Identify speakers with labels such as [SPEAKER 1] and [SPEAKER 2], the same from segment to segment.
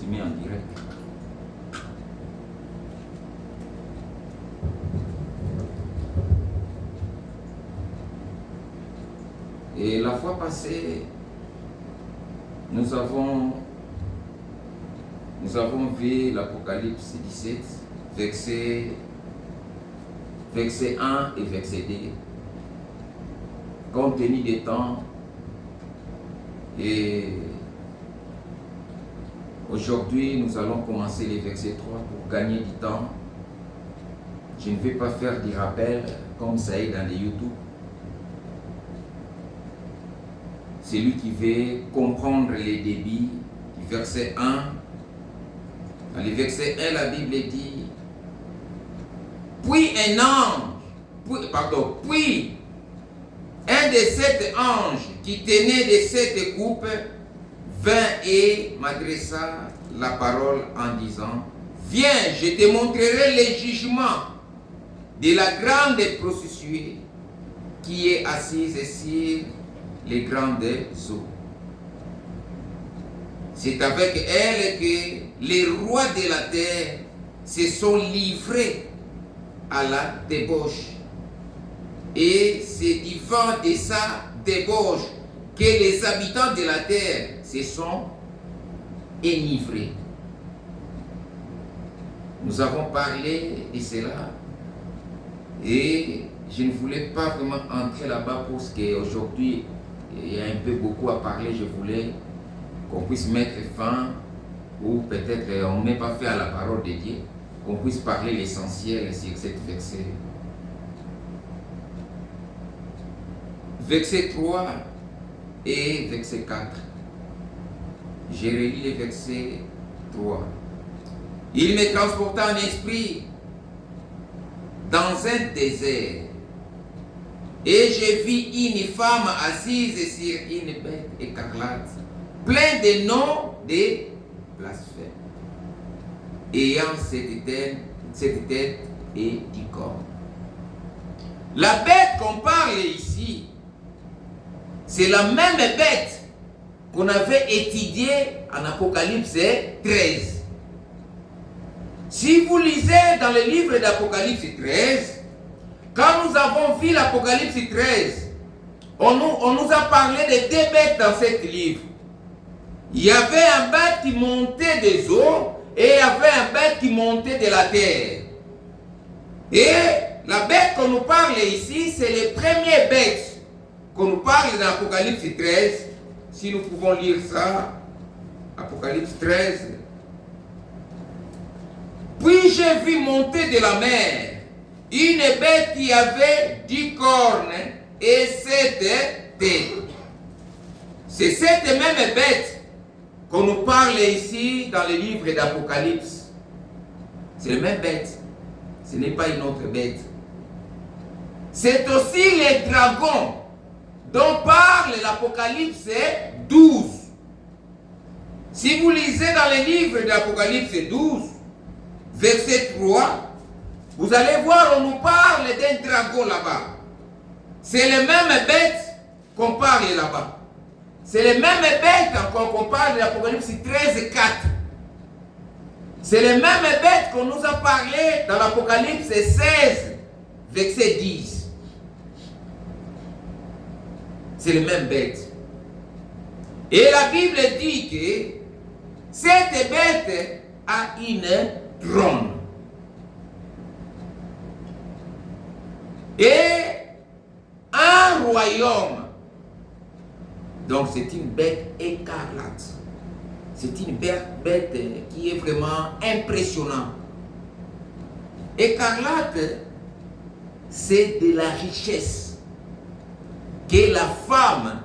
[SPEAKER 1] met en direct. Et la fois passée, nous avons vu l'Apocalypse 17, verset 1 et verset 2. Compte tenu des temps, et aujourd'hui nous allons commencer les versets 3 pour gagner du temps. Je ne vais pas faire des rappels comme ça est dans les YouTube. Celui qui veut comprendre les débits du verset 1, dans le verset 1, la Bible dit: puis un des 7 anges qui tenait les 7 coupes vint et m'adressa la parole en disant: viens, je te montrerai les jugements de la grande prostituée qui est assise sur les grandes eaux. C'est avec elle que les rois de la terre se sont livrés à la débauche. Et c'est du vent de sa débauche que les habitants de la terre se sont enivrés. Nous avons parlé de cela et je ne voulais pas vraiment entrer là-bas parce qu'aujourd'hui il y a un peu beaucoup à parler. Je voulais qu'on puisse mettre fin, ou peut-être on n'est pas fait à la parole de Dieu, qu'on puisse parler l'essentiel sur cette verset. Verset 3 et verset 4. J'ai relis les versets 3. Il me transporta en esprit dans un désert, et je vis une femme assise sur une bête écarlate, plein de noms de blasphème, ayant cette tête et 10 cornes. La bête qu'on parle ici, c'est la même bête qu'on avait étudiée en Apocalypse 13. Si vous lisez dans le livre d'Apocalypse 13, quand nous avons vu l'Apocalypse 13, on nous a parlé de 2 bêtes dans ce livre. Il y avait un bête qui montait des eaux et il y avait un bête qui montait de la terre. Et la bête qu'on nous parle ici, c'est les premières bêtes qu'on nous parle dans l'Apocalypse 13. Si nous pouvons lire ça, Apocalypse 13. Puis j'ai vu monter de la mer une bête qui avait 10 cornes et 7 têtes. C'est cette même bête qu'on nous parle ici dans le livre d'Apocalypse. C'est la même bête. Ce n'est pas une autre bête. C'est aussi les dragons dont parle l'Apocalypse 12. Si vous lisez dans le livre d'Apocalypse 12, verset 3, vous allez voir, on nous parle d'un dragon là-bas. C'est les mêmes bêtes qu'on parle là-bas. C'est les mêmes bêtes qu'on parle de l'Apocalypse 13, 4. C'est les mêmes bêtes qu'on nous a parlé dans l'Apocalypse 16, verset 10. C'est les mêmes bêtes. Et la Bible dit que cette bête a une trône. Et un royaume. Donc c'est une bête écarlate. C'est une bête qui est vraiment impressionnante. Écarlate, c'est de la richesse que la femme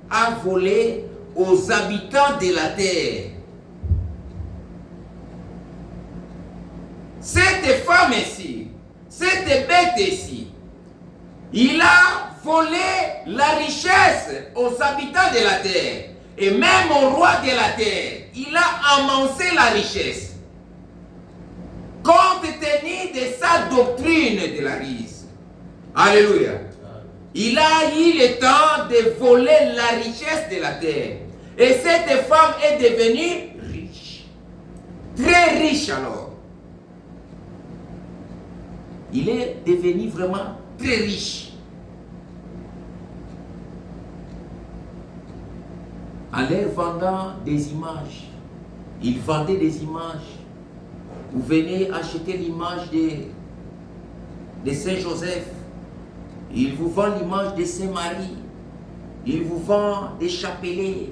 [SPEAKER 1] a volée aux habitants de la terre. Cette femme ici, cette bête ici, il a volé la richesse aux habitants de la terre. Et même au roi de la terre, il a amassé la richesse. Compte tenu de sa doctrine de la rise. Alléluia. Il a eu le temps de voler la richesse de la terre. Et cette femme est devenue riche. très riche alors. Il est devenu vraiment très riche. En leur vendant des images. Il vendait des images. Vous venez acheter l'image de Saint-Joseph. Il vous vend l'image de Saint-Marie. Il vous vend des chapelets.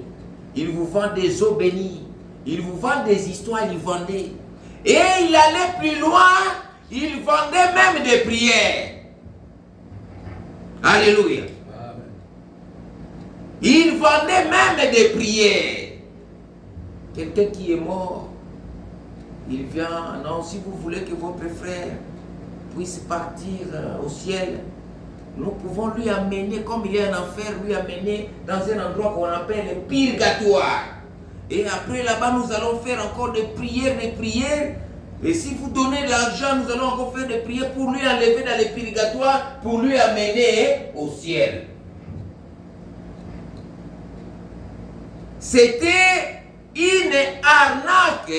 [SPEAKER 1] Il vous vend des eaux bénies. Il vous vend des histoires, il vendait. Et il allait plus loin. Il vendait même des prières. Alléluia. Amen. Il vendait même des prières. Quelqu'un qui est mort, il vient, non, si vous voulez que votre frère puisse partir au ciel, nous pouvons lui amener, comme il est en enfer, lui amener dans un endroit qu'on appelle le purgatoire. Et après là-bas, nous allons faire encore des prières. Et si vous donnez de l'argent, nous allons encore faire des prières pour lui enlever dans le purgatoire, pour lui amener au ciel. C'était une arnaque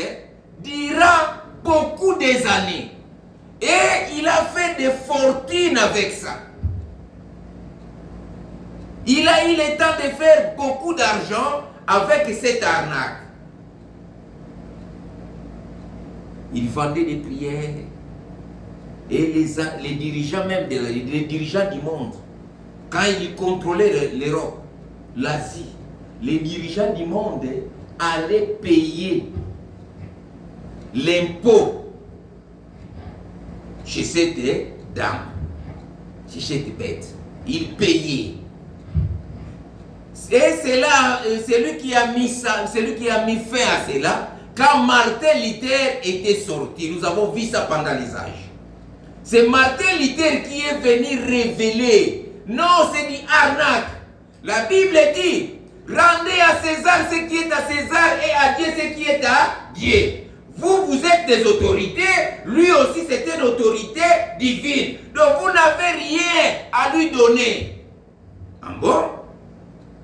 [SPEAKER 1] durant beaucoup des années. Et il a fait des fortunes avec ça. Il a eu le temps de faire beaucoup d'argent avec cette arnaque. Il vendait des prières. Et les dirigeants même, les dirigeants du monde, quand il contrôlait l'Europe, l'Asie, les dirigeants du monde allaient payer l'impôt chez cette dame, chez cette bête. Ils payaient. Et c'est là, celui qui a mis fin à cela, quand Martin Luther était sorti. Nous avons vu ça pendant les âges. C'est Martin Luther qui est venu révéler. Non, c'est du arnaque. La Bible dit, rendez à César ce qui est à César et à Dieu ce qui est à Dieu. Vous, vous êtes des autorités, lui aussi c'est une autorité divine. Donc vous n'avez rien à lui donner. Ah bon?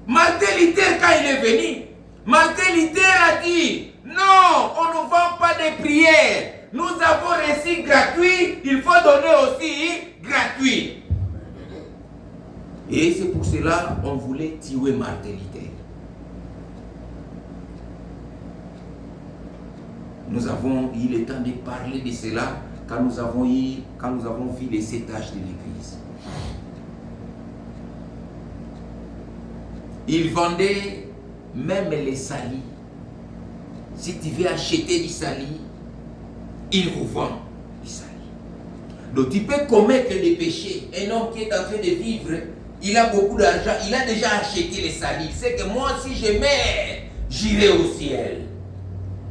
[SPEAKER 1] Martin Luther, quand il est venu, Martin Luther a dit, non, on ne vend pas de prières. Nous avons reçu gratuit, il faut donner aussi gratuit. Et c'est pour cela qu'on voulait tuer Martin Luther. Nous avons eu le temps de parler de cela quand nous avons vu les 7 âges de l'Église. Il vendait même les salis. Si tu veux acheter du sali, il vous vend du sali. Donc tu peux commettre des péchés. Un homme qui est en train de vivre, il a beaucoup d'argent, il a déjà acheté les salis. Il sait que moi, si je meurs, j'irai au ciel.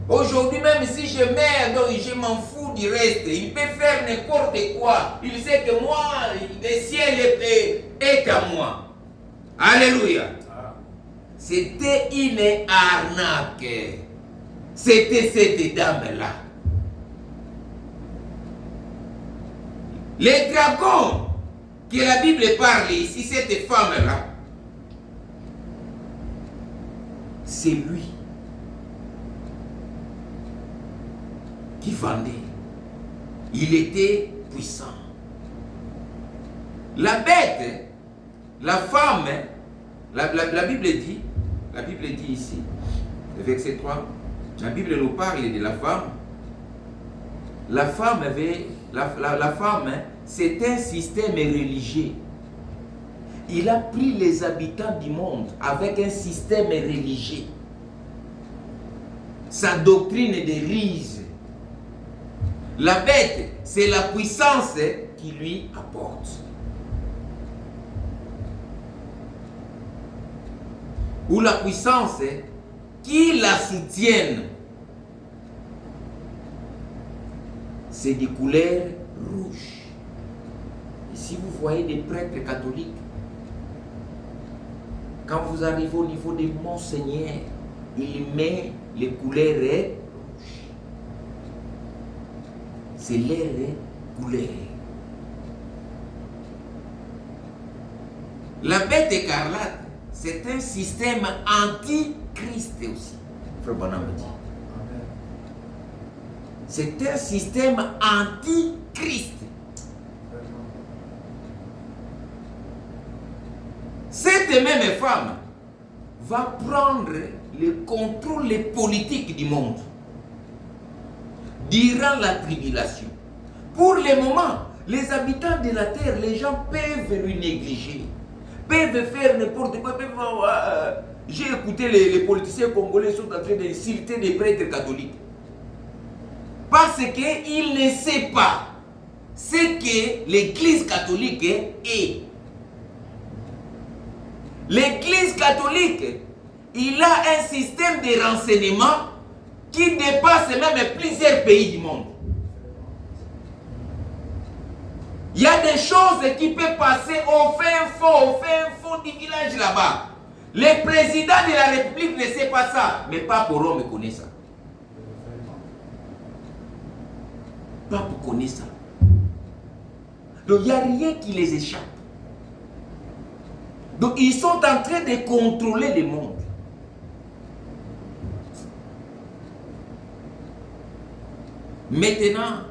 [SPEAKER 1] Aujourd'hui même, si je meurs, donc je m'en fous du reste. Il peut faire n'importe quoi. Il sait que moi, le ciel est à moi. Alléluia. C'était une arnaque. C'était cette dame-là. Les dragons que la Bible parle ici, cette femme-là, c'est lui qui vendait. Il était puissant. La bête, la femme, la Bible dit ici, verset 3, la Bible nous parle de la femme. La femme c'est un système religieux. Il a pris les habitants du monde avec un système religieux. Sa doctrine de rise. La bête, c'est la puissance qui lui apporte. Ou la puissance qui la soutienne. C'est des couleurs rouges. Ici, vous voyez des prêtres catholiques. Quand vous arrivez au niveau des Monseigneur, il met les couleurs rouges. C'est l'air couleur. La bête écarlate, c'est un système anti-Christ aussi. Frère Bonhomme dit. C'est un système anti-Christ. Cette même femme va prendre le contrôle politique du monde durant la tribulation. Pour le moment, les habitants de la terre, les gens peuvent lui négliger, peuvent faire n'importe quoi. J'ai écouté les politiciens congolais sont en train d'insulter des prêtres catholiques. Parce qu'ils ne savent pas ce que l'Église catholique est. L'Église catholique, il a un système de renseignement qui dépasse même plusieurs pays du monde. Il y a des choses qui peuvent passer au fin fond du village là-bas. Le président de la République ne sait pas ça, mais Pape Rome connaît ça. Pape connaît ça. Donc il n'y a rien qui les échappe. Donc ils sont en train de contrôler le monde. Maintenant,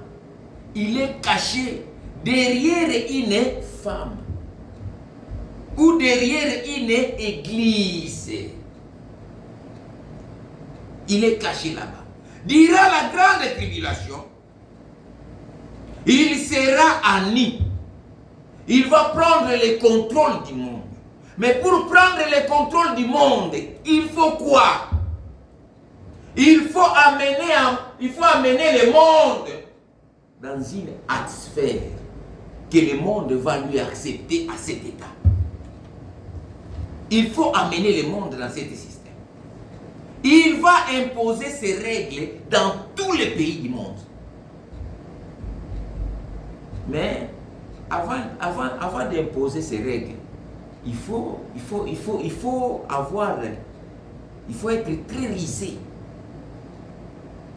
[SPEAKER 1] il est caché derrière une femme ou derrière une église. Il est caché là-bas. Durant la grande tribulation, il sera à nu. Il va prendre le contrôle du monde. Mais pour prendre le contrôle du monde, il faut quoi? Il faut amener le monde dans une atmosphère que le monde va lui accepter à cet état. Il faut amener le monde dans cet système. Il va imposer ses règles dans tous les pays du monde. Mais avant d'imposer ces règles, il faut être très risé.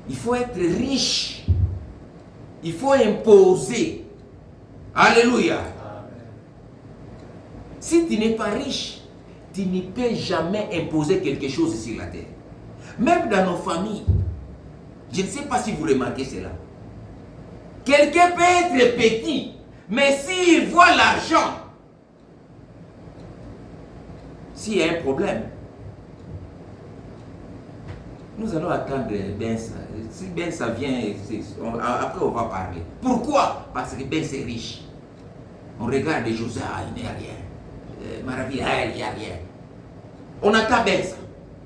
[SPEAKER 1] Il faut être riche. Il faut imposer. Alléluia. Si tu n'es pas riche, tu ne peux jamais imposer quelque chose sur la terre. Même dans nos familles. Je ne sais pas si vous remarquez cela. Quelqu'un peut être petit, mais s'il voit l'argent, s'il y a un problème, nous allons attendre Ben ça. Si Ben ça vient, après on va parler. Pourquoi? Parce que Ben c'est riche. On regarde José, il n'y a rien. Maravi, il n'y a rien. On attend Ben ça.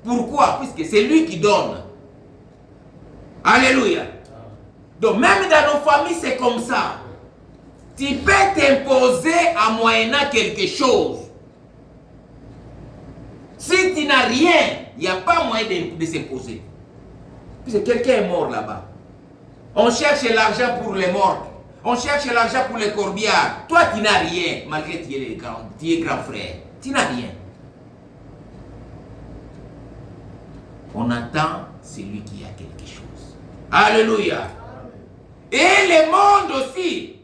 [SPEAKER 1] Pourquoi? Puisque c'est lui qui donne. Alléluia. Donc même dans nos familles, c'est comme ça. Tu peux t'imposer en moyennant quelque chose. Si tu n'as rien, il n'y a pas moyen de s'imposer. Puisque quelqu'un est mort là-bas. On cherche l'argent pour les morts. On cherche l'argent pour les corbillards. Toi, tu n'as rien, malgré que tu es grand frère. Tu n'as rien. On attend celui qui a quelque chose. Alléluia. Et le monde aussi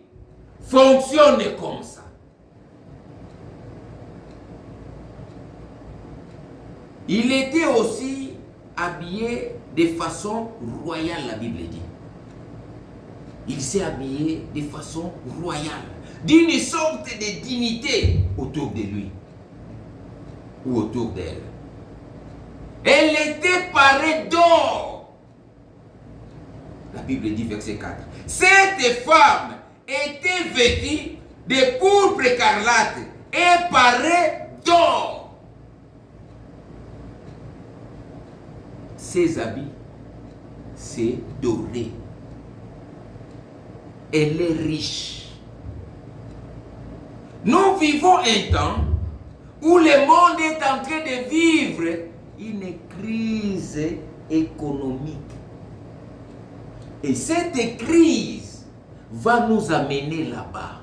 [SPEAKER 1] fonctionne comme ça. Il était aussi habillé de façon royale, la Bible dit. Il s'est habillé de façon royale, d'une sorte de dignité autour de lui ou autour d'elle. Elle était parée d'or. La Bible dit, verset 4. Cette femme était vêtue de pourpre écarlate et parée d'or. Ses habits, c'est doré. Elle est riche. Nous vivons un temps où le monde est en train de vivre une crise économique. Et cette crise va nous amener là-bas.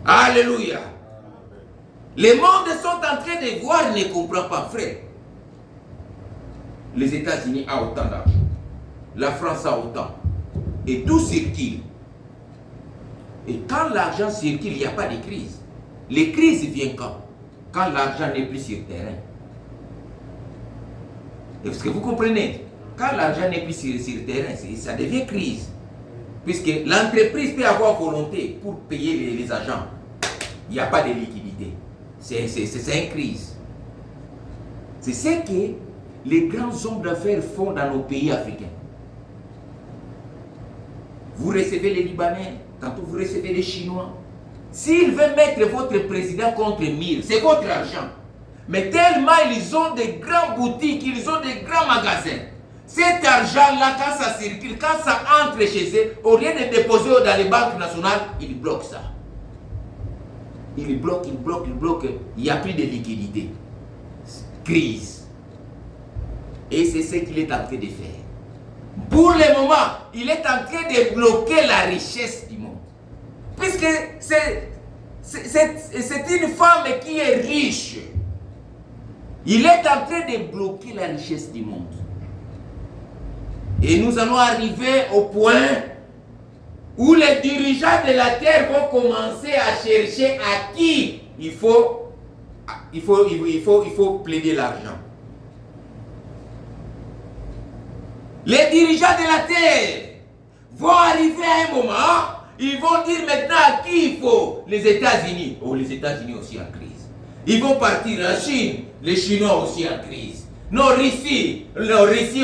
[SPEAKER 1] Alléluia. Les mondes sont en train de voir, ils ne comprennent pas, frère. Les États-Unis ont autant d'argent. La France a autant. Et tout circule. Et quand l'argent circule, il n'y a pas de crise. Les crises viennent quand? Quand l'argent n'est plus sur le terrain. Est-ce que vous comprenez? quand l'argent n'est plus sur le terrain, ça devient crise. Puisque l'entreprise peut avoir volonté pour payer les agents. Il n'y a pas de liquidité. C'est une crise. C'est ce que les grands hommes d'affaires font dans nos pays africains. Vous recevez les Libanais, tantôt vous recevez les Chinois. S'ils veulent mettre votre président contre 1000, c'est votre argent. Mais tellement ils ont des grandes boutiques, ils ont des grands magasins. Cet argent-là, quand ça circule, quand ça entre chez eux, au lieu de déposer dans les banques nationales, ils bloquent ça. Ils bloquent. Il n'y a plus de liquidité. Crise. Et c'est ce qu'il est en train de faire. Pour le moment, il est en train de bloquer la richesse du monde. Puisque c'est une femme qui est riche. Il est en train de bloquer la richesse du monde. Et nous allons arriver au point où les dirigeants de la terre vont commencer à chercher à qui il faut plaider l'argent. Les dirigeants de la terre vont arriver à un moment, ils vont dire maintenant à qui il faut. Les États-Unis. Oh, les États-Unis aussi en crise. Ils vont partir en Chine, les Chinois aussi en crise. Non, Russie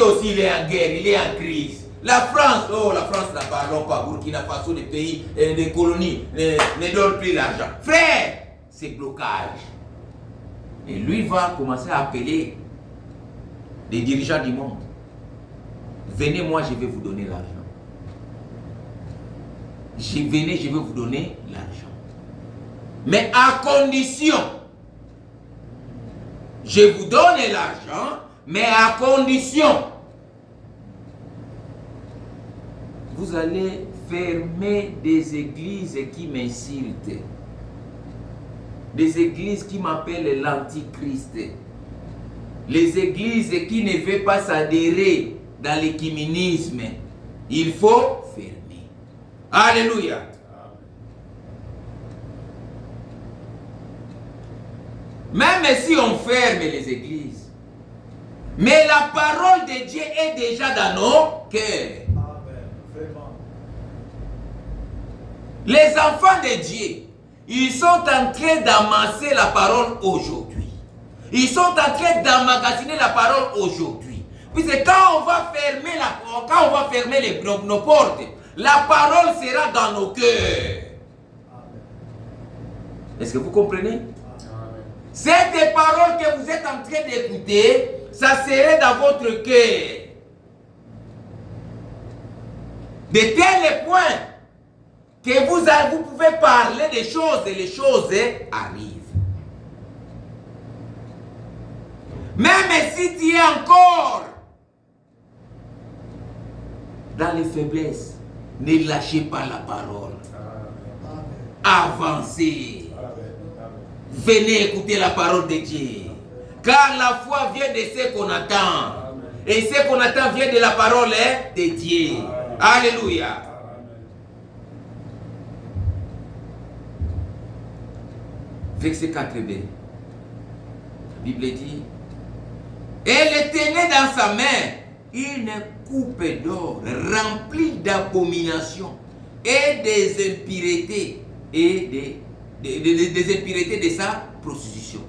[SPEAKER 1] aussi il est en guerre, il est en crise. La France, n'en parlons pas. Burkina Faso, des pays, des colonies, ne donnent plus l'argent. Frère, c'est blocage. Et lui va commencer à appeler les dirigeants du monde. Venez, moi, je vais vous donner l'argent. Venez, je vais vous donner l'argent. Mais à condition, je vous donne l'argent, mais à condition, vous allez fermer des églises qui m'insultent. Des églises qui m'appellent l'antichrist. Les églises qui ne veulent pas s'adhérer dans l'écuménisme. Il faut fermer. Alléluia. Même si on ferme les églises, mais la parole de Dieu est déjà dans nos cœurs. Les enfants de Dieu, ils sont en train d'amasser la parole aujourd'hui. Ils sont en train d'emmagasiner la parole aujourd'hui. Puisque quand on va fermer nos portes, la parole sera dans nos cœurs. Est-ce que vous comprenez? Cette parole que vous êtes en train d'écouter, ça serait dans votre cœur. De tel point que vous pouvez parler des choses et les choses arrivent. Même si tu es encore dans les faiblesses, ne lâchez pas la parole. Avancez. Venez écouter la parole de Dieu. Car la foi vient de ce qu'on attend. Et ce qu'on attend vient de la parole de Dieu. Alléluia. Verset 4b. La Bible dit, elle tenait dans sa main une coupe d'or remplie d'abominations et des impuretés et des impuretés de sa prostitution.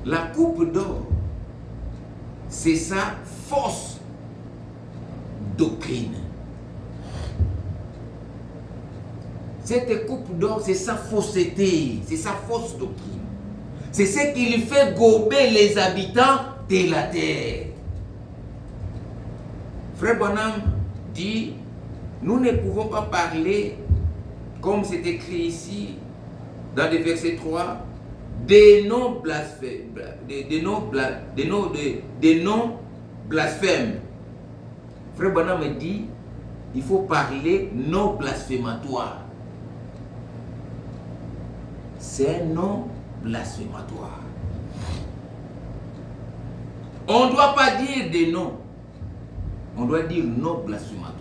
[SPEAKER 1] La coupe d'or, c'est sa fausse doctrine. Cette coupe d'or, c'est sa fausseté, c'est sa fausse doctrine. C'est ce qui lui fait gober les habitants de la terre. Frère Branham dit, nous ne pouvons pas parler, comme c'est écrit ici, dans le verset 3, des noms blasphèmes. Des noms blasphèmes. Frère Branham dit, il faut parler non blasphématoire. C'est un nom blasphématoire. On ne doit pas dire des noms. On doit dire non blasphématoire.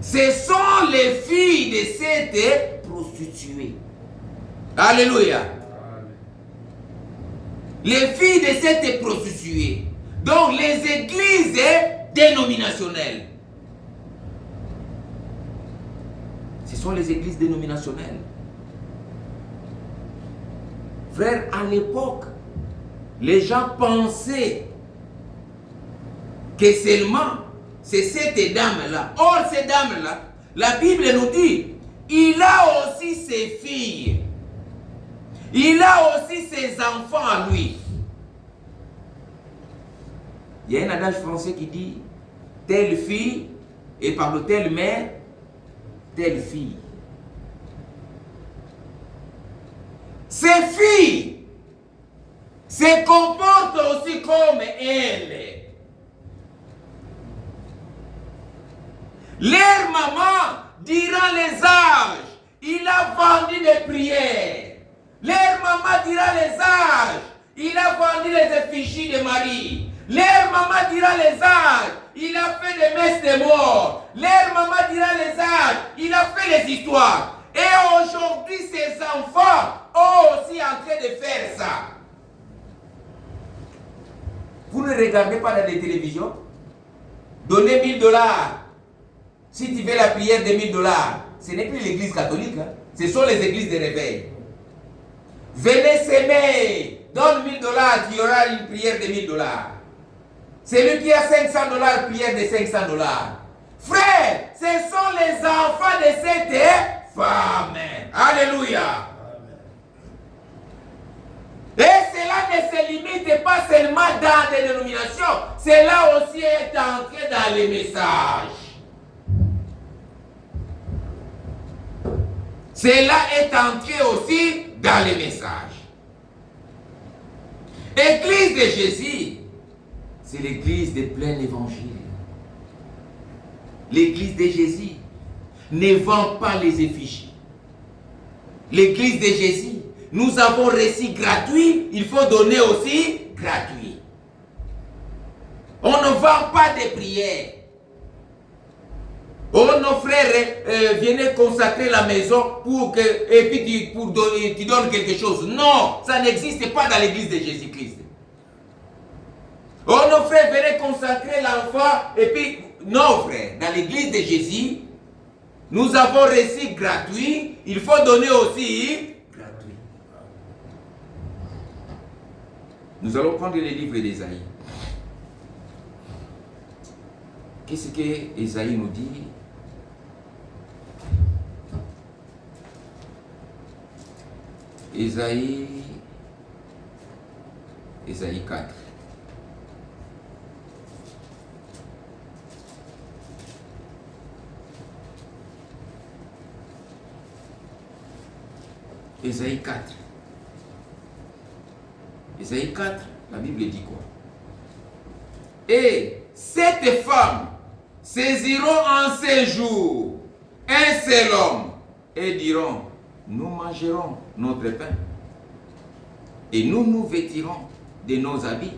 [SPEAKER 1] Ce sont les filles de cette prostituée. Alléluia. Les filles de cette prostituée. Donc les églises dénominationnelles. Ce sont les églises dénominationnelles. Frère, à l'époque, les gens pensaient que seulement c'est cette dame-là. Or, cette dame-là, la Bible nous dit, il a aussi ses filles. Il a aussi ses enfants à lui. Il y a un adage français qui dit, telle fille, et par le telle mère, telle fille. Ces filles se comportent aussi comme elle. Leur maman, durant les âges, il a vendu des prières. Leur maman, durant les âges, il a vendu les effigies de Marie. Leur maman, durant les âges, il a fait des messes de mort. Leur maman, durant les âges, il a fait des histoires. Et aujourd'hui, ses enfants ont aussi en train de faire ça. Vous ne regardez pas dans les télévisions? Donnez $1000. Si tu fais la prière de $1000, ce n'est plus l'église catholique. Hein. Ce sont les églises de réveil. Venez s'aimer. Donne $1000, tu auras une prière de $1000. Celui qui a $500, prière de $500. Frère, ce sont les enfants de cette femme. Alléluia. Et cela ne se limite pas seulement dans des dénominations. Cela aussi est entré dans les messages. Cela est entré aussi dans les messages. L'église de Jésus, c'est l'église de plein évangile. L'église de Jésus ne vend pas les effigies. L'église de Jésus, nous avons reçu gratuit, il faut donner aussi gratuit. On ne vend pas des prières. Oh, nos frères viennent consacrer la maison pour que, et puis tu donnes quelque chose. Non, ça n'existe pas dans l'église de Jésus-Christ. Oh, nos frères viennent consacrer l'enfant et puis, non frère, dans l'église de Jésus, nous avons reçu gratuit, il faut donner aussi gratuit. Nous allons prendre les livres d'Ésaïe. Qu'est-ce que Ésaïe nous dit? Ésaïe 4. Ésaïe 4. Ésaïe 4, la Bible dit quoi? Et cette femme saisiront en ces jours un seul homme et diront, nous mangerons notre pain et nous nous vêtirons de nos habits.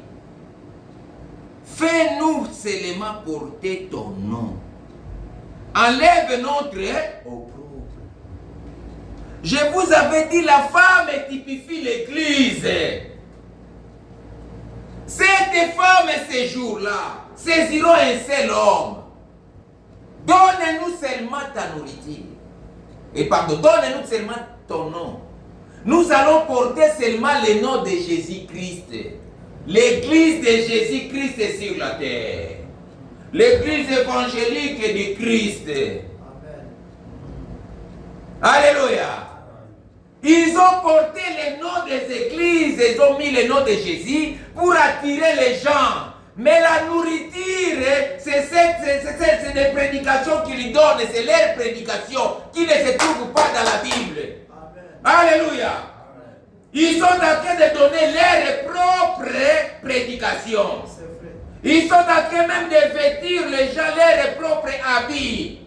[SPEAKER 1] Fais-nous seulement porter ton nom. Enlève notre opprobre. Je vous avais dit, la femme typifie l'église. Cette femme, ces jours-là, saisiront un seul homme. Donne-nous seulement ta nourriture. Et pardon, donne-nous seulement ton nom. Nous allons porter seulement le nom de Jésus-Christ. L'église de Jésus-Christ est sur la terre. L'église évangélique de Christ. Amen. Alléluia. Ils ont porté le nom des églises, ils ont mis le nom de Jésus pour attirer les gens. Mais la nourriture, c'est des prédications qu'ils donnent, c'est leur prédication qui ne se trouve pas dans la Bible. Amen. Alléluia. Amen. Ils sont en train de donner leurs propres prédications. Ils sont en train même de vêtir les gens leurs propres habits.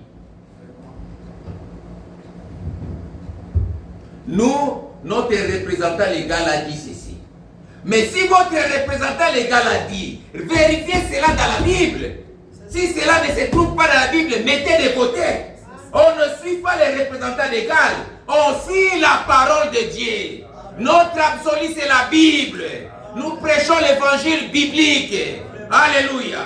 [SPEAKER 1] Nous, notre représentant légal a dit ceci. Mais si votre représentant légal a dit, vérifiez cela dans la Bible. Si cela ne se trouve pas dans la Bible, mettez de côté. On ne suit pas pas les représentants légaux. On suit la parole de Dieu. Notre absolu, c'est la Bible. Nous prêchons l'évangile biblique. Alléluia.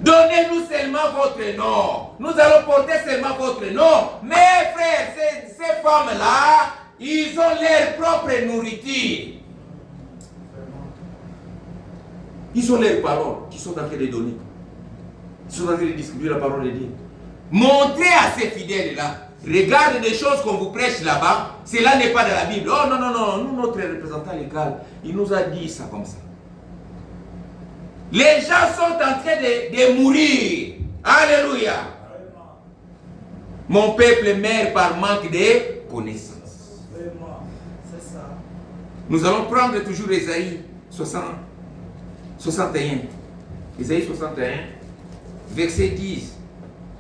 [SPEAKER 1] Donnez-nous seulement votre nom. Nous allons porter seulement votre nom. Mais frères, ces femmes-là, ils ont leur propre nourriture. Ils ont leurs paroles qui sont en train de donner. Ils sont en train de distribuer la parole de Dieu. Montrez à ces fidèles-là. Regardez des choses qu'on vous prêche là-bas. Cela n'est pas de la Bible. Oh non, non, non. Nous, notre représentant légal, il nous a dit ça comme ça. Les gens sont en train de mourir. Alléluia. Mon peuple meurt par manque de connaissances. C'est ça. Nous allons prendre toujours Ésaïe 61. Ésaïe 61, verset 10.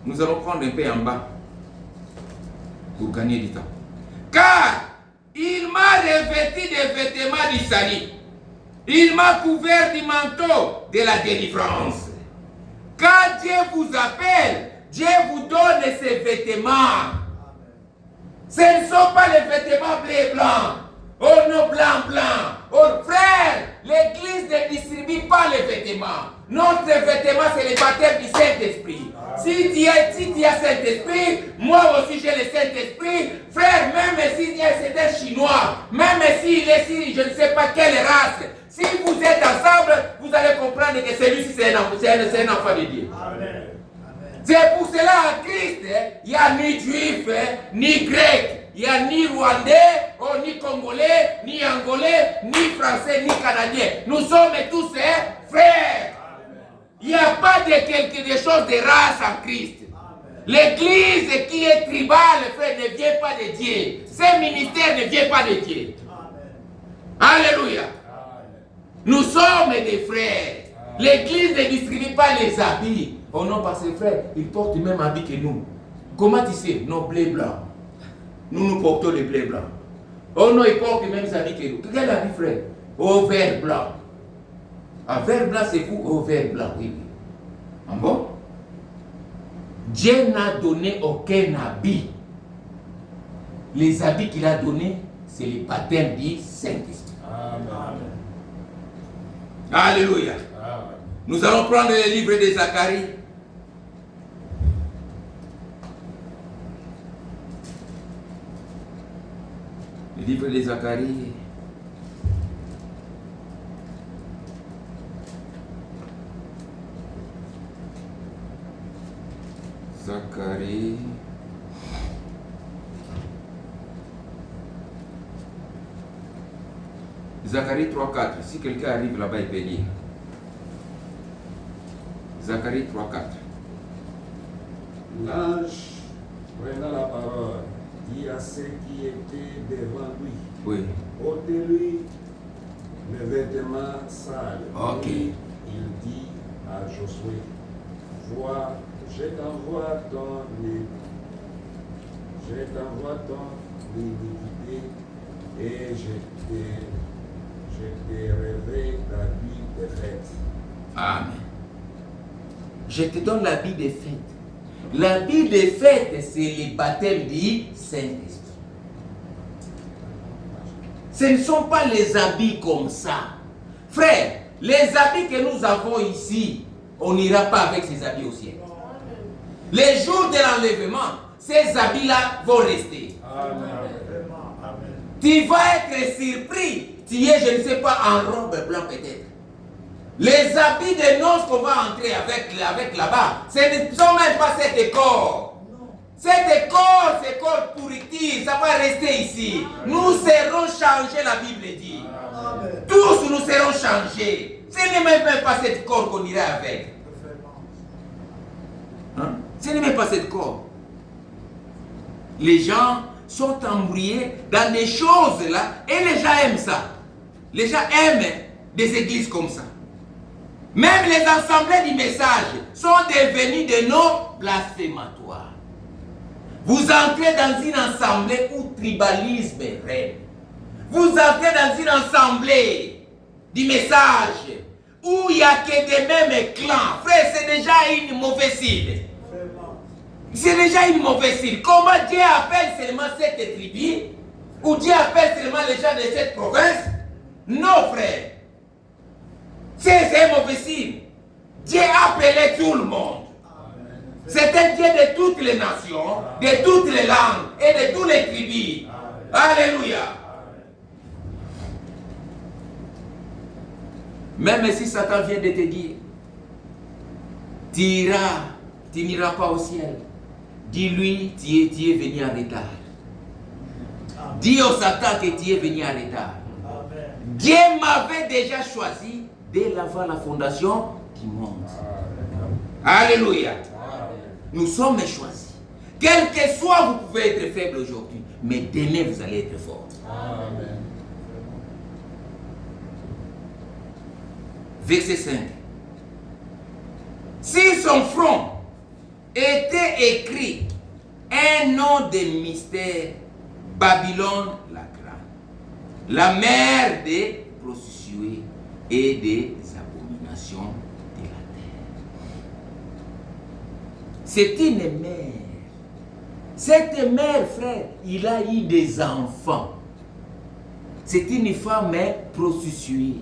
[SPEAKER 1] Nous allons prendre un peu en bas pour gagner du temps. Car il m'a revêtu des vêtements du salut. Il m'a couvert du manteau de la délivrance. Quand Dieu vous appelle, Dieu vous donne ses vêtements. Ce ne sont pas les vêtements bleu et blanc. Oh non, blanc, blanc. Oh frère, l'église ne distribue pas les vêtements. Notre vêtement, c'est le baptême du Saint-Esprit. Si tu as Saint-Esprit, moi aussi j'ai le Saint-Esprit. Frère, même si c'est un Chinois, même s'il est je ne sais pas quelle race, si vous êtes ensemble, vous allez comprendre que celui-ci c'est un enfant de Dieu. Amen. C'est pour cela en Christ, il n'y a ni juif, ni grec. Il n'y a ni Rwandais, ni Congolais, ni Angolais, ni Français, ni Canadiens. Nous sommes tous frères. Il n'y a pas de quelque chose de race en Christ. L'église qui est tribale, frère, ne vient pas de Dieu. Ces ministères ne viennent pas de Dieu. Alléluia. Nous sommes des frères. L'église ne distribue pas les habits. Oh non, parce que frère, ils portent le même habit que nous. Comment tu sais? Non, bleu blanc. Nous portons les blés blancs. Oh non, ils portent les mêmes habits que nous. Quel habit, frère? Au vert blanc. Un vert blanc, c'est fou. Au vert blanc, oui. Ah bon? Dieu n'a donné aucun habit. Les habits qu'il a donnés, c'est le baptême du Saint-Esprit. Amen. Alléluia. Amen. Nous allons prendre le livre de Zacharie. Le livre de Zacharie. Zacharie. Zacharie 3.4. Si quelqu'un arrive là-bas, il peut lire. Zacharie 3.4.
[SPEAKER 2] L'ange, prenant la parole, dit à ceux qui étaient devant lui,
[SPEAKER 1] oui,
[SPEAKER 2] ôtez-lui les vêtements sales.
[SPEAKER 1] Ok.
[SPEAKER 2] Et il dit à Josué, vois, je t'envoie ton iniquité et je te réveille l'habit des fêtes.
[SPEAKER 1] Amen. Je te donne l'habit des fêtes. L'habit des fêtes, c'est le baptême du Saint-Esprit. Ce ne sont pas les habits comme ça. Frère, les habits que nous avons ici, on n'ira pas avec ces habits au ciel. Les jours de l'enlèvement, ces habits-là vont rester. Amen. Tu vas être surpris. Tu es, je ne sais pas, en robe blanche peut-être. Les habits de noces qu'on va entrer avec là-bas, ce ne sont même pas cet corps. Cet corps, c'est corps pourriture, ça va rester ici. Nous serons changés, la Bible dit. Amen. Tous nous serons changés. Ce n'est même pas cet corps qu'on ira avec. Hein? Ce n'est même pas cet corps. Les gens sont embrouillés dans des choses là et les gens aiment ça. Les gens aiment des églises comme ça. Même les assemblées du message sont devenues des noms blasphématoires. Vous entrez dans une assemblée où tribalisme règne. Vous entrez dans une assemblée du message où il n'y a que des mêmes clans. Frère, c'est déjà une mauvaise idée. C'est déjà une mauvaise signe. Comment Dieu appelle seulement cette tribu? Ou Dieu appelle seulement les gens de cette province? Non, frère. C'est un mauvais signe. Dieu appelait tout le monde. C'est un Dieu de toutes les nations, de toutes les langues et de tous les tribus. Alléluia. Même si Satan vient de te dire, tu n'iras pas au ciel. Dis-lui, tu es venu en retard. Dis au Satan que tu es venu en retard. Dieu m'avait déjà choisi dès avant la fondation du monde. Alléluia. Nous sommes choisis. Quel que soit, vous pouvez être faible aujourd'hui, mais demain vous allez être fort. Amen. Verset 5. Sur son front était écrit un nom de mystère, Babylone la grande, la mère des prostituées et des abominations de la terre. C'est une mère. Cette mère, frère, il a eu des enfants. C'est une femme prostituée.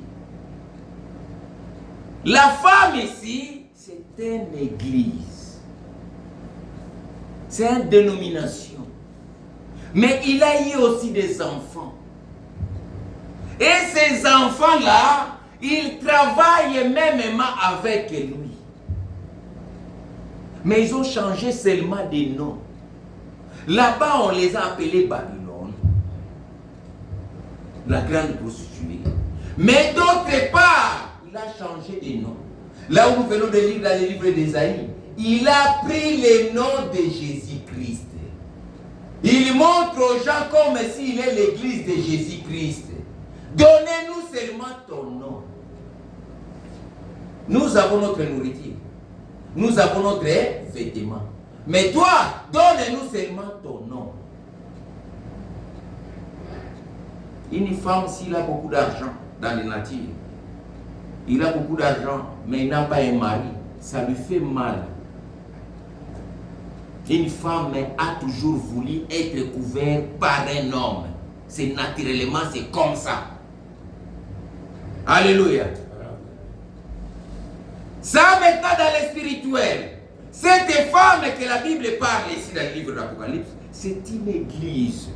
[SPEAKER 1] La femme ici, c'est une église. C'est une dénomination. Mais il a eu aussi des enfants. Et ces enfants-là, ils travaillent même avec lui. Mais ils ont changé seulement des noms. Là-bas, on les a appelés Babylone, la grande prostituée. Mais d'autre part, il a changé de nom. Là où nous venons de lire dans le livre d'Ésaïe, il a pris le nom de Jésus-Christ. Il montre aux gens comme s'il est l'église de Jésus-Christ. Donnez-nous seulement ton nom. Nous avons notre nourriture. Nous avons notre vêtement. Mais toi, donne-nous seulement ton nom. Une femme, s'il a beaucoup d'argent dans la nature, il a beaucoup d'argent, mais il n'a pas un mari, ça lui fait mal. Une femme a toujours voulu être couverte par un homme. C'est naturellement, c'est comme ça. Alléluia. Ça maintenant dans le spirituel. Cette femme que la Bible parle ici dans le livre de l'Apocalypse, c'est une église.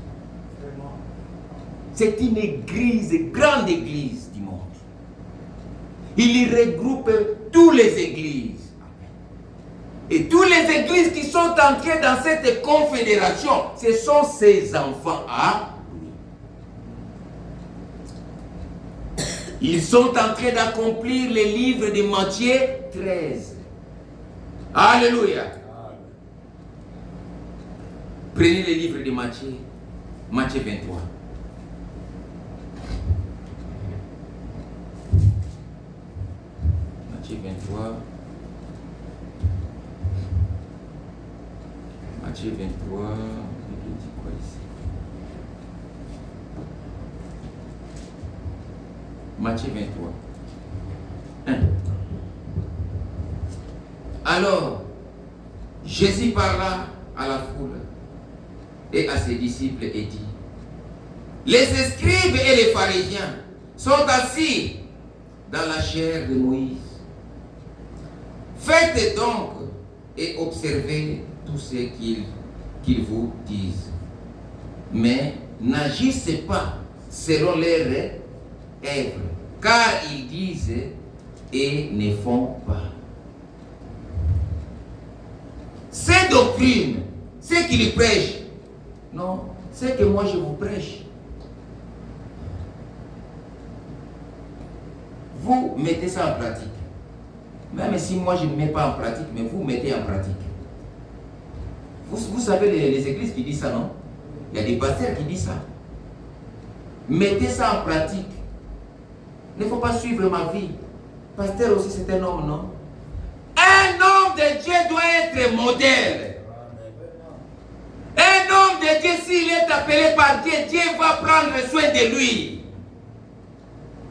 [SPEAKER 1] C'est une église, une grande église du monde. Il y regroupe toutes les églises. Et toutes les églises qui sont entrées dans cette confédération, ce sont ses enfants à lui. Ils sont en train d'accomplir les livres de Matthieu 13. Alléluia. Prenez le livre de Matthieu, Matthieu 23. Matthieu 23. Matthieu 23. Il dit quoi ici? Matthieu 23. 1. Alors, Jésus parla à la foule et à ses disciples et dit, les scribes et les pharisiens sont assis dans la chair de Moïse. Faites donc et observez tout ce qu'ils vous disent. Mais n'agissez pas selon leurs œuvres, car ils disent et ne font pas. Ces doctrines, ce qu'ils prêchent, non, c'est que moi je vous prêche. Vous mettez ça en pratique. Même si moi je ne mets pas en pratique, mais vous mettez en pratique. Vous savez les églises qui disent ça, non? Il y a des pasteurs qui disent ça. Mettez ça en pratique. Il ne faut pas suivre ma vie. Pasteur aussi c'est un homme, non? Un homme de Dieu doit être modèle. Un homme de Dieu, s'il est appelé par Dieu, Dieu va prendre soin de lui.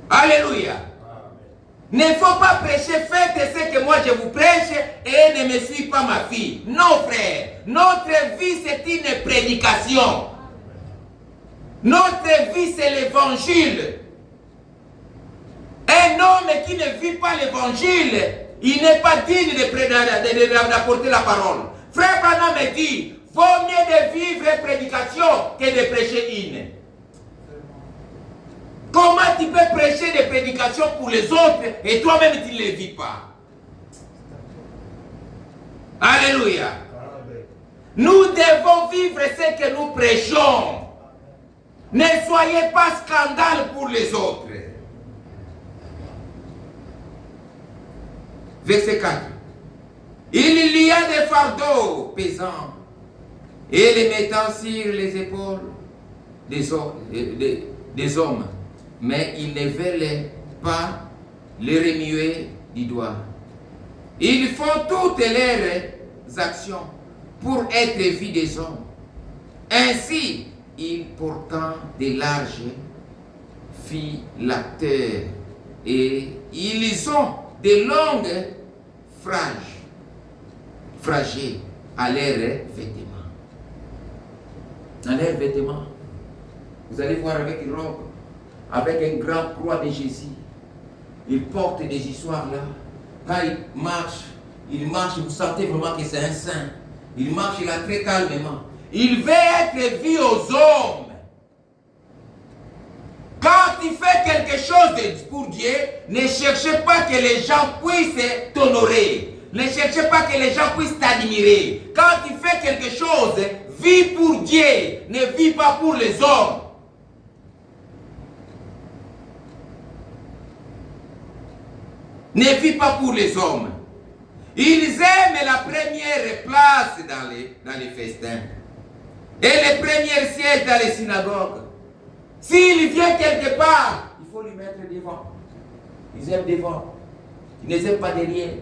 [SPEAKER 1] Alléluia. Ne faut pas prêcher, faites ce que moi je vous prêche et ne me suis pas ma fille. Non, frère. Notre vie, c'est une prédication. Notre vie, c'est l'évangile. Un homme qui ne vit pas l'évangile, il n'est pas digne d'apporter la parole. Frère Branham me dit, vaut mieux de vivre une prédication que de prêcher une. Comment tu peux prêcher des prédications pour les autres et toi-même tu ne les vis pas? Alléluia. Nous devons vivre ce que nous prêchons. Ne soyez pas scandale pour les autres. Verset 4. Il y a des fardeaux pesants et les mettant sur les épaules des hommes, mais ils ne veulent pas les remuer du doigt. Ils font toutes leurs actions pour être vus des hommes. Ainsi, ils portant des larges filateurs et ils ont de longues fragiles à leurs vêtements. Dans leurs vêtements, vous allez voir avec une robe, avec une grande croix de Jésus. Ils portent des histoires là. Quand il marche, vous sentez vraiment que c'est un saint. Il marche là très calmement. Il veut être vu aux hommes. Quand tu fais quelque chose pour Dieu, ne cherchez pas que les gens puissent t'honorer. Ne cherchez pas que les gens puissent t'admirer. Quand tu fais quelque chose, vis pour Dieu. Ne vis pas pour les hommes. Ne vis pas pour les hommes. Ils aiment la première place dans les festins. Et les premiers sièges dans les synagogues. S'il vient quelque part, il faut lui mettre devant. Ils aiment devant. Ils ne aiment pas derrière.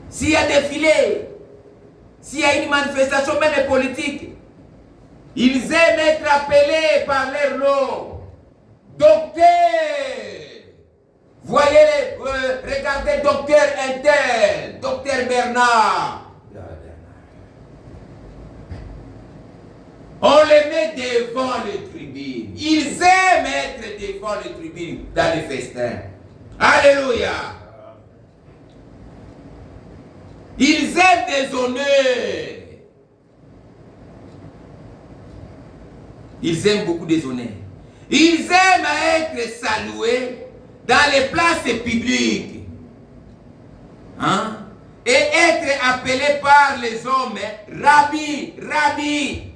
[SPEAKER 1] S'il y a des filets, s'il y a une manifestation même politique, ils aiment être appelés par leur nom. Docteur. Voyez, regardez docteur Intel, docteur Bernard. On les met devant les tribunes. Ils aiment être devant les tribunes dans les festins. Alléluia. Ils aiment des honneurs. Ils aiment beaucoup des honneurs. Ils aiment être salués dans les places publiques. Hein? Et être appelés par les hommes, Rabbi, Rabbi.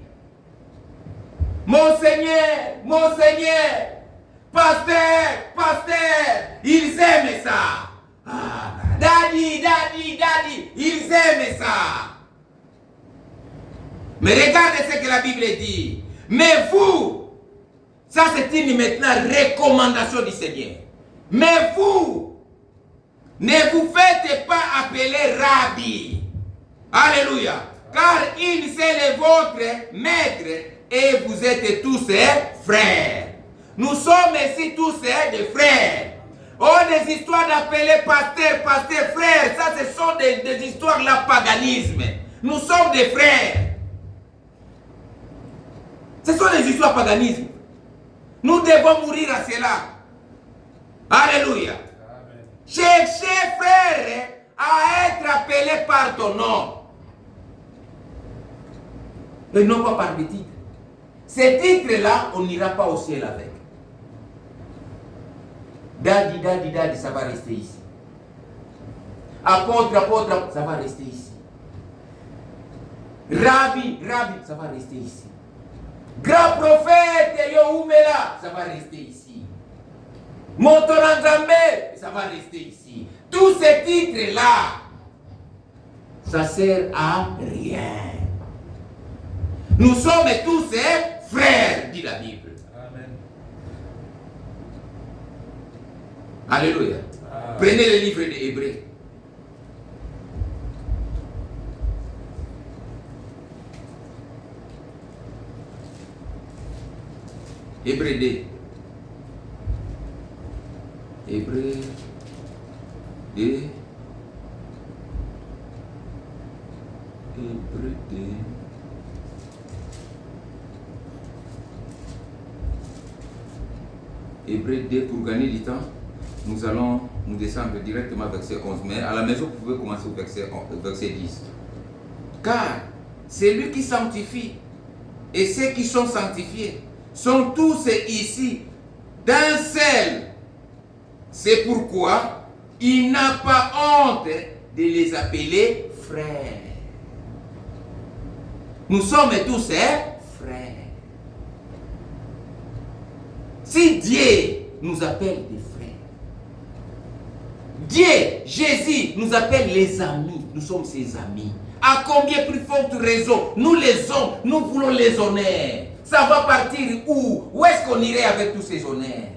[SPEAKER 1] Monseigneur, Monseigneur, Pasteur, Pasteur, ils aiment ça. Ah, Daddy, Daddy, Daddy, ils aiment ça. Mais regardez ce que la Bible dit. Mais vous, ça c'est une maintenant recommandation du Seigneur. Mais vous, ne vous faites pas appeler Rabbi. Alléluia. Car il c'est votre maître. Et vous êtes tous frères. Nous sommes ici tous des frères. Oh, des histoires d'appeler pasteur, pasteur, frère. Ça, ce sont des histoires de la paganisme. Nous sommes des frères. Ce sont des histoires de paganisme. Nous devons mourir à cela. Alléluia. Amen. Cherchez, frère, à être appelé par ton nom. Et non pas par des titres. Ces titres-là, on n'ira pas au ciel avec. Daddy, daddy, daddy, ça va rester ici. Apôtre, apôtre, ça va rester ici. Rabbi, rabbi, ça va rester ici. Grand prophète, Yohumela, ça va rester ici. Montoranzambe, ça va rester ici. Tous ces titres-là, ça sert à rien. Nous sommes tous frères, dit la Bible. Amen. Alléluia. Amen. Prenez le livre des Hébreux. Hébreux 2. Hébreux 2. Hébreux 2. Hébreux 2, pour gagner du temps, nous allons nous descendre directement au verset 11. Mais à la maison, vous pouvez commencer au verset 10. Car c'est lui qui sanctifie, et ceux qui sont sanctifiés sont tous ici d'un seul. C'est pourquoi il n'a pas honte de les appeler frères. Nous sommes tous frères. Si Dieu nous appelle des frères, Dieu, Jésus, nous appelle les amis. Nous sommes ses amis. À combien plus forte raison, nous les hommes, nous voulons les honneurs. Ça va partir où? Où est-ce qu'on irait avec tous ces honneurs?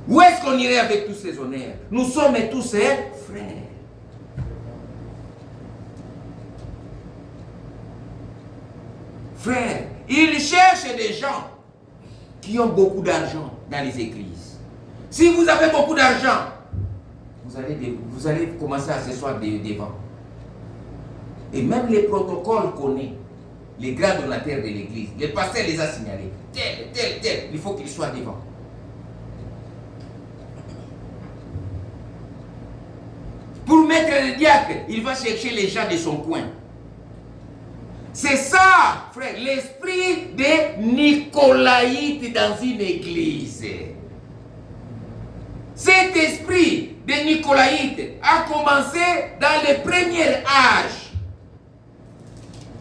[SPEAKER 1] Où est-ce qu'on irait avec tous ces honneurs? Nous sommes tous frères. Frères, ils cherchent des gens qui ont beaucoup d'argent dans les églises. Si vous avez beaucoup d'argent, vous allez commencer à s'asseoir devant. Et même les protocoles connaissent les grands donateurs de l'église. Le pasteur les a signalés. Tel, il faut qu'il soit devant. Pour mettre le diacre, il va chercher les gens de son coin. C'est ça, frère, l'esprit des Nicolaïtes dans une église. Cet esprit des Nicolaïtes a commencé dans le premier âge.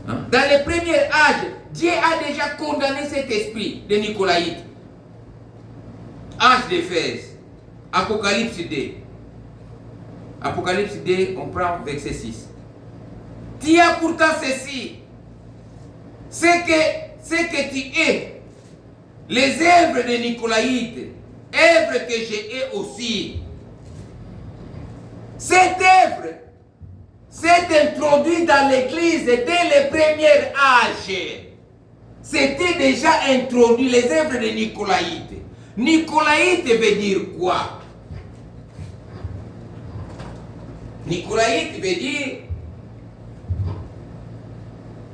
[SPEAKER 1] Dans le premier âge, Dieu a déjà condamné cet esprit des Nicolaïtes. Âge d'Éphèse, Apocalypse 2. Apocalypse 2, on prend verset 6. Tu as pourtant ceci. C'est que tu es les œuvres de Nicolaïtes, œuvres que j'ai aussi. Cette œuvre s'est introduite dans l'église dès le premier âge. C'était déjà introduit, les œuvres de Nicolaïtes. Nicolaïte veut dire quoi? Nicolaïte veut dire,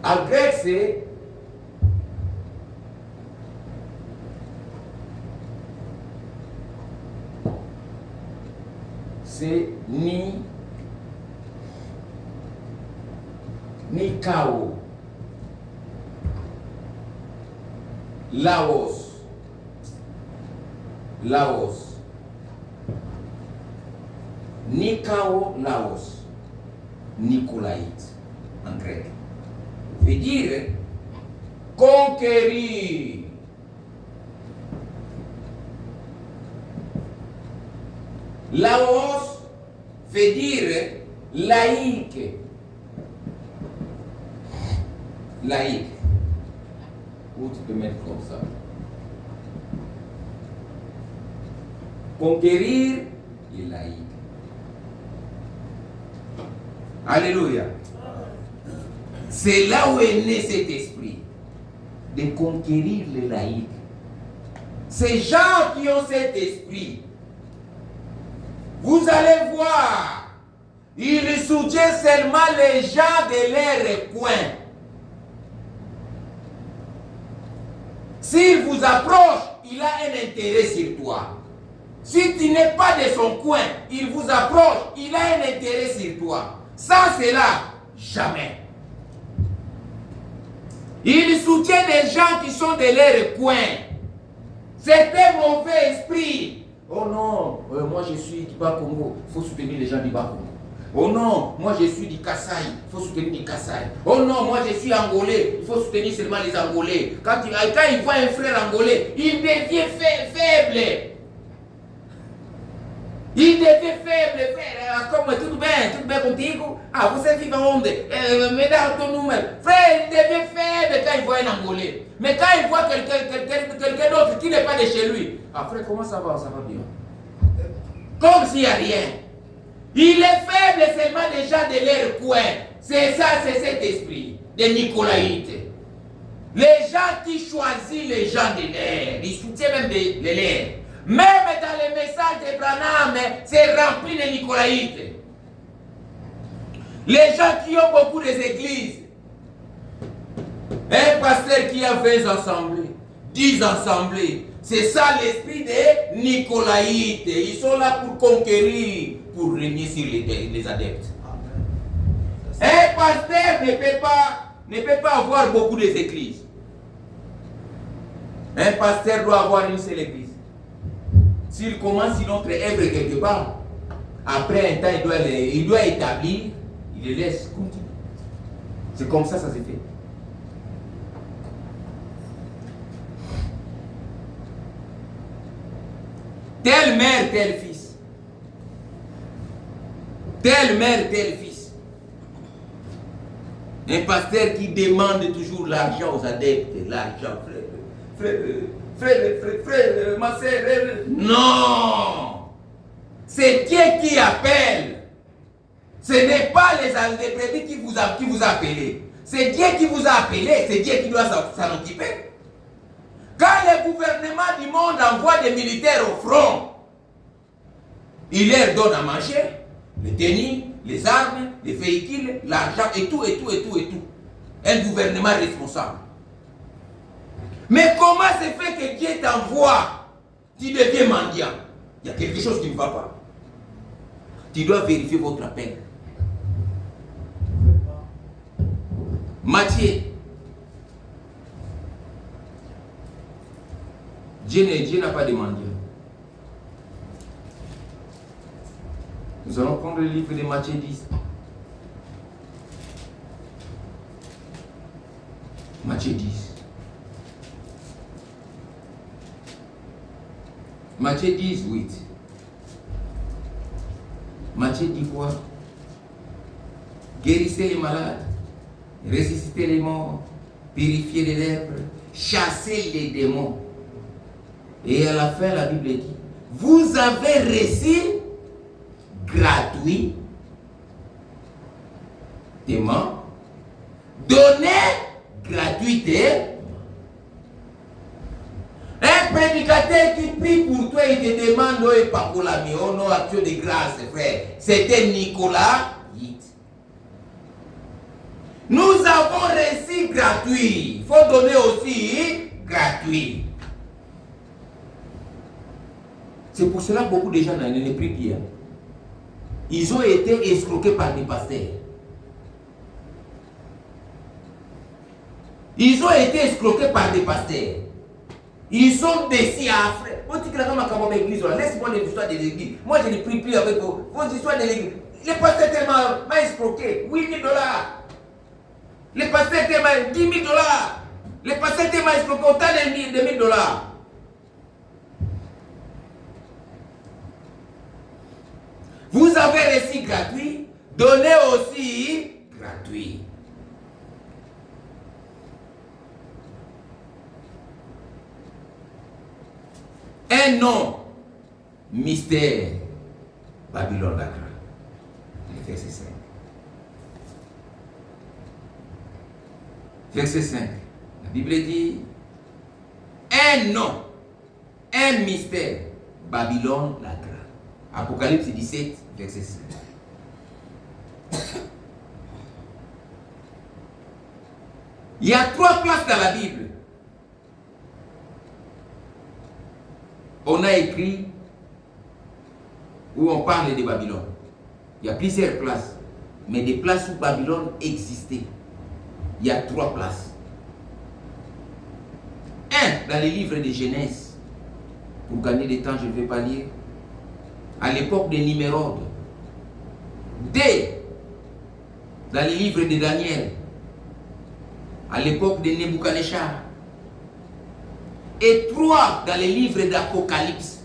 [SPEAKER 1] en grec c'est Nikao, Laos, Nikao, Laos, Nicolaïte en grec, veut dire conquérir. Laos veut dire laïque. Laïque. Ou tu peux mettre comme ça. Conquérir les laïcs. Alléluia. C'est là où est né cet esprit de conquérir les laïcs. Ces gens qui ont cet esprit, vous allez voir, ils soutiennent seulement les gens de leur coin. S'il vous approche, il a un intérêt sur toi. Si tu n'es pas de son coin, il vous approche, il a un intérêt sur toi. Ça, c'est là, jamais. Il soutient des gens qui sont de leur coin. C'est un mauvais esprit. Oh non, moi je suis du Bas-Congo, il faut soutenir les gens du Bas-Congo. Oh non, moi je suis du Kasaï, il faut soutenir du Kasaï. Oh non, moi je suis angolais, il faut soutenir seulement les Angolais. Quand il voit un frère angolais, il devient faible. Il devient faible, frère. Comme tout bien contigo. Ah, vous êtes vivant onde? Me da ton numéro. Frère, il devient faible quand il voit un angolais. Mais quand il voit quelqu'un d'autre qui n'est pas de chez lui, ah frère, comment ça va? Ça va bien. Comme s'il n'y a rien. Il est faible seulement des gens de leur coin. C'est ça, c'est cet esprit de Nicolaïte. Les gens qui choisissent les gens de l'air, ils soutiennent même les leurs. Même dans les messages de Branham, c'est rempli de nicolaïtes. Les gens qui ont beaucoup d'églises, un pasteur qui a 20 assemblées, 10 assemblées, c'est ça l'esprit des nicolaïtes. Ils sont là pour conquérir, pour régner sur les adeptes. Un pasteur ne peut pas avoir beaucoup d'églises. Un pasteur doit avoir une seule église. S'il commence une autre œuvre quelque part, après un temps, il doit établir, il le laisse continuer. C'est comme ça se fait. Telle mère, tel fils. Telle mère, tel fils. Un pasteur qui demande toujours l'argent aux adeptes. L'argent, frère, ma soeur. Non! C'est Dieu qui appelle. Ce n'est pas les brebis qui vous appellent. C'est Dieu qui vous a appelé. C'est Dieu qui doit s'en occuper. Quand le gouvernement du monde envoie des militaires au front, il leur donne à manger, les tenues, les armes, les véhicules, l'argent et tout. Un gouvernement responsable. Mais comment se fait que Dieu t'envoie, tu deviens mendiant? Il y a quelque chose qui ne va pas. Tu dois vérifier votre appel. Matthieu. Dieu n'a pas demandé. Nous allons prendre le livre de Matthieu 10. Matthieu 10. Matthieu 10, 8. Matthieu dit quoi? Guérissez les malades, ressuscitez les morts, purifiez les lèpres, chassez les démons. Et à la fin, la Bible dit, vous avez reçu gratuitement, donné gratuitement. Un prédicateur qui prie pour toi, il te demande, oh, et pas pour la non, action de grâce, frère. C'était Nicolas. Nous avons reçu gratuit. Il faut donner aussi gratuit. C'est pour cela que beaucoup de gens ne prient bien. Ils ont été escroqués par des pasteurs. Ils ont été escroqués par des pasteurs. Ils sont déçus à frère. Laisse-moi les histoires des églises. Moi, je ne prie plus avec vous. Vos histoires de l'église. Les pasteurs tellement m'ont escroqué. 8 000 $. Les pasteurs tellement 10 000 $. Les pasteurs tellement escroqué autant de 1 000 $. Vous avez reçu gratuit, donnez aussi gratuit. Un nom, mystère, Babylone Accra. Verset 5. Verset 5. La Bible dit, un nom, un mystère, Babylone Accra. Apocalypse 17, verset 5. Il y a 3 places dans la Bible. On a écrit où on parle de Babylone. Il y a plusieurs places, mais des places où Babylone existait. Il y a 3 places. 1 dans les livres de Genèse. Pour gagner du temps, je ne vais pas lire. À l'époque de Nimérode. 2 dans les livres de Daniel. À l'époque de Nebuchadnezzar. Et 3 dans les livres d'Apocalypse.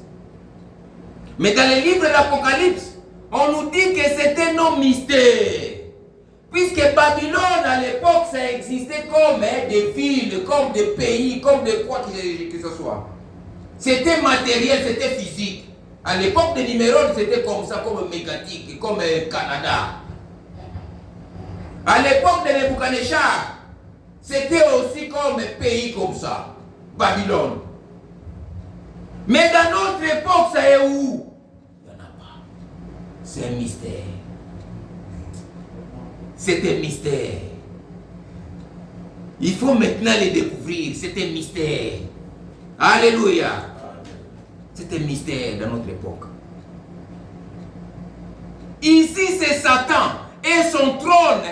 [SPEAKER 1] Mais dans les livres d'Apocalypse, on nous dit que c'est un nom mystère. Puisque Babylone, à l'époque, ça existait comme des villes, comme des pays, comme de quoi que ce soit. C'était matériel, c'était physique. À l'époque de Nimérode, c'était comme ça, comme mégatique, comme Canada. À l'époque de Nebuchadnezzar, c'était aussi comme un pays comme ça, Babylone. Mais dans notre époque, ça est où? Il n'y en a pas. C'est un mystère. C'est un mystère. Il faut maintenant les découvrir. C'est un mystère. Alléluia. C'est un mystère dans notre époque. Ici, c'est Satan et son trône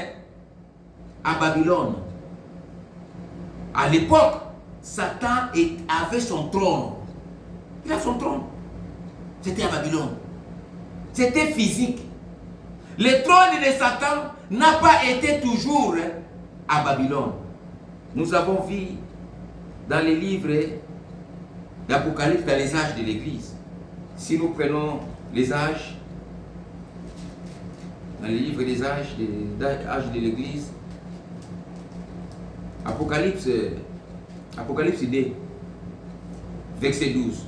[SPEAKER 1] à Babylone. À l'époque, Satan avait son trône. Il a son trône. C'était à Babylone. C'était physique. Le trône de Satan n'a pas été toujours à Babylone. Nous avons vu dans les livres d'Apocalypse, dans les âges de l'Église. Si nous prenons les âges, dans les livres des âges de l'Église, Apocalypse 2, verset 12.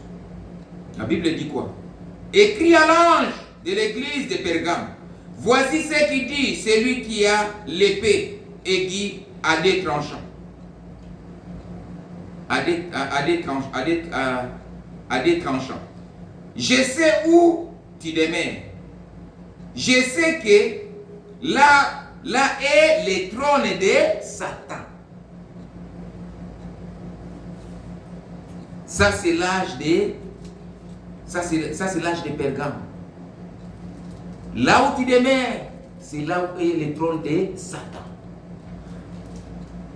[SPEAKER 1] La Bible dit quoi? Écrit à l'ange de l'église de Pergame. Voici ce qu'il dit, celui qui a l'épée aiguë à des tranchants. À des tranchants. Je sais où tu demeures. Je sais que là est le trône de Satan. Ça c'est l'âge de Pergame. Là où tu demeures, c'est là où est le trône de Satan.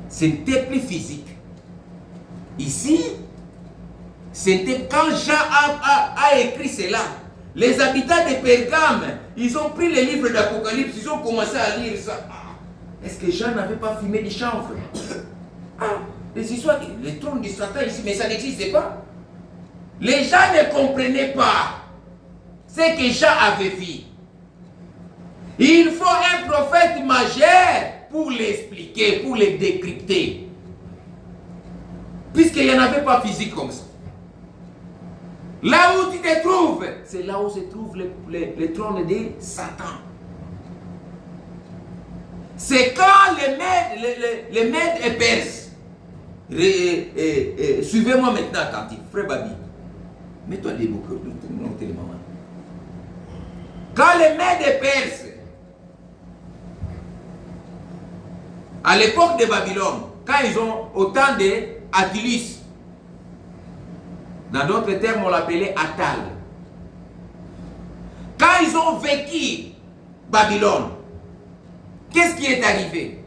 [SPEAKER 1] C'était plus physique. Ici, c'était quand Jean a écrit cela. Les habitants de Pergame, ils ont pris les livres d'Apocalypse, ils ont commencé à lire ça. Est-ce que Jean n'avait pas fumé du chanvre? Les histoires, le trône du Satan ici, mais ça n'existait pas. Les gens ne comprenaient pas ce que Jean avait vu. Il faut un prophète majeur pour l'expliquer, pour le décrypter. Puisqu'il n'y en avait pas physique comme ça. Là où tu te trouves, c'est là où se trouve le trône de Satan. C'est quand les Mèdes et Perses. Suivez-moi maintenant attentif, frère Babi. Mets-toi debout, non tellement. Quand les Mèdes et Perses, à l'époque de Babylone, quand ils ont autant d'Attilus, dans d'autres termes on l'appelait Attal. Quand ils ont vécu Babylone, qu'est-ce qui est arrivé?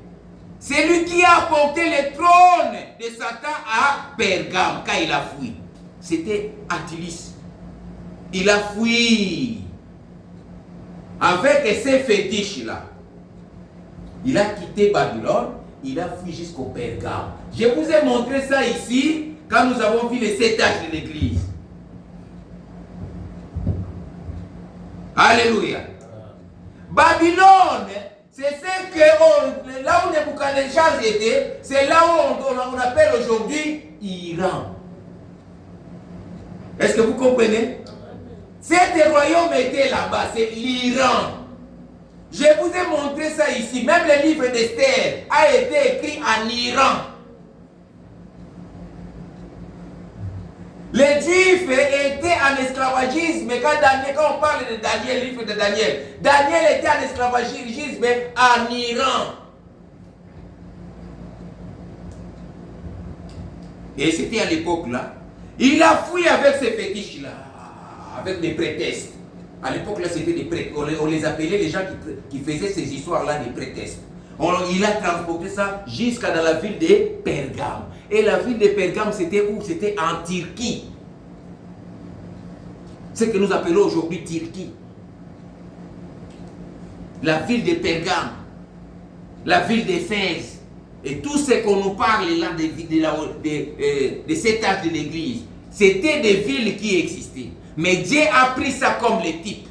[SPEAKER 1] C'est lui qui a apporté le trône de Satan à Pergame quand il a fui. C'était Attilus. Il a fui avec ces fétiches-là. Il a quitté Babylone, il a fui jusqu'au Pergame. Je vous ai montré ça ici quand nous avons vu les 7 âges de l'église. Alléluia. Babylone, c'est ce que là où Nebuchadnezzar était, c'est là où on appelle aujourd'hui Iran. Est-ce que vous comprenez? Cet royaume était là-bas, c'est l'Iran. Je vous ai montré ça ici. Même le livre d'Esther a été écrit en Iran. Les Juifs étaient en esclavagisme. Quand on parle de Daniel, le livre de Daniel, Daniel était en esclavagisme en Iran. Et c'était à l'époque là. Il a fui avec ces fétiches là, avec des prétextes. À l'époque là, c'était des prétextes. On les appelait les gens qui faisaient ces histoires là des prétextes. Il a transporté ça jusqu'à dans la ville de Pergame. Et la ville de Pergame, c'était où? C'était en Turquie. Ce que nous appelons aujourd'hui Turquie. La ville de Pergame. La ville d'Éphèse. Et tout ce qu'on nous parle là de cet âge de l'église, c'était des villes qui existaient. Mais Dieu a pris ça comme le type.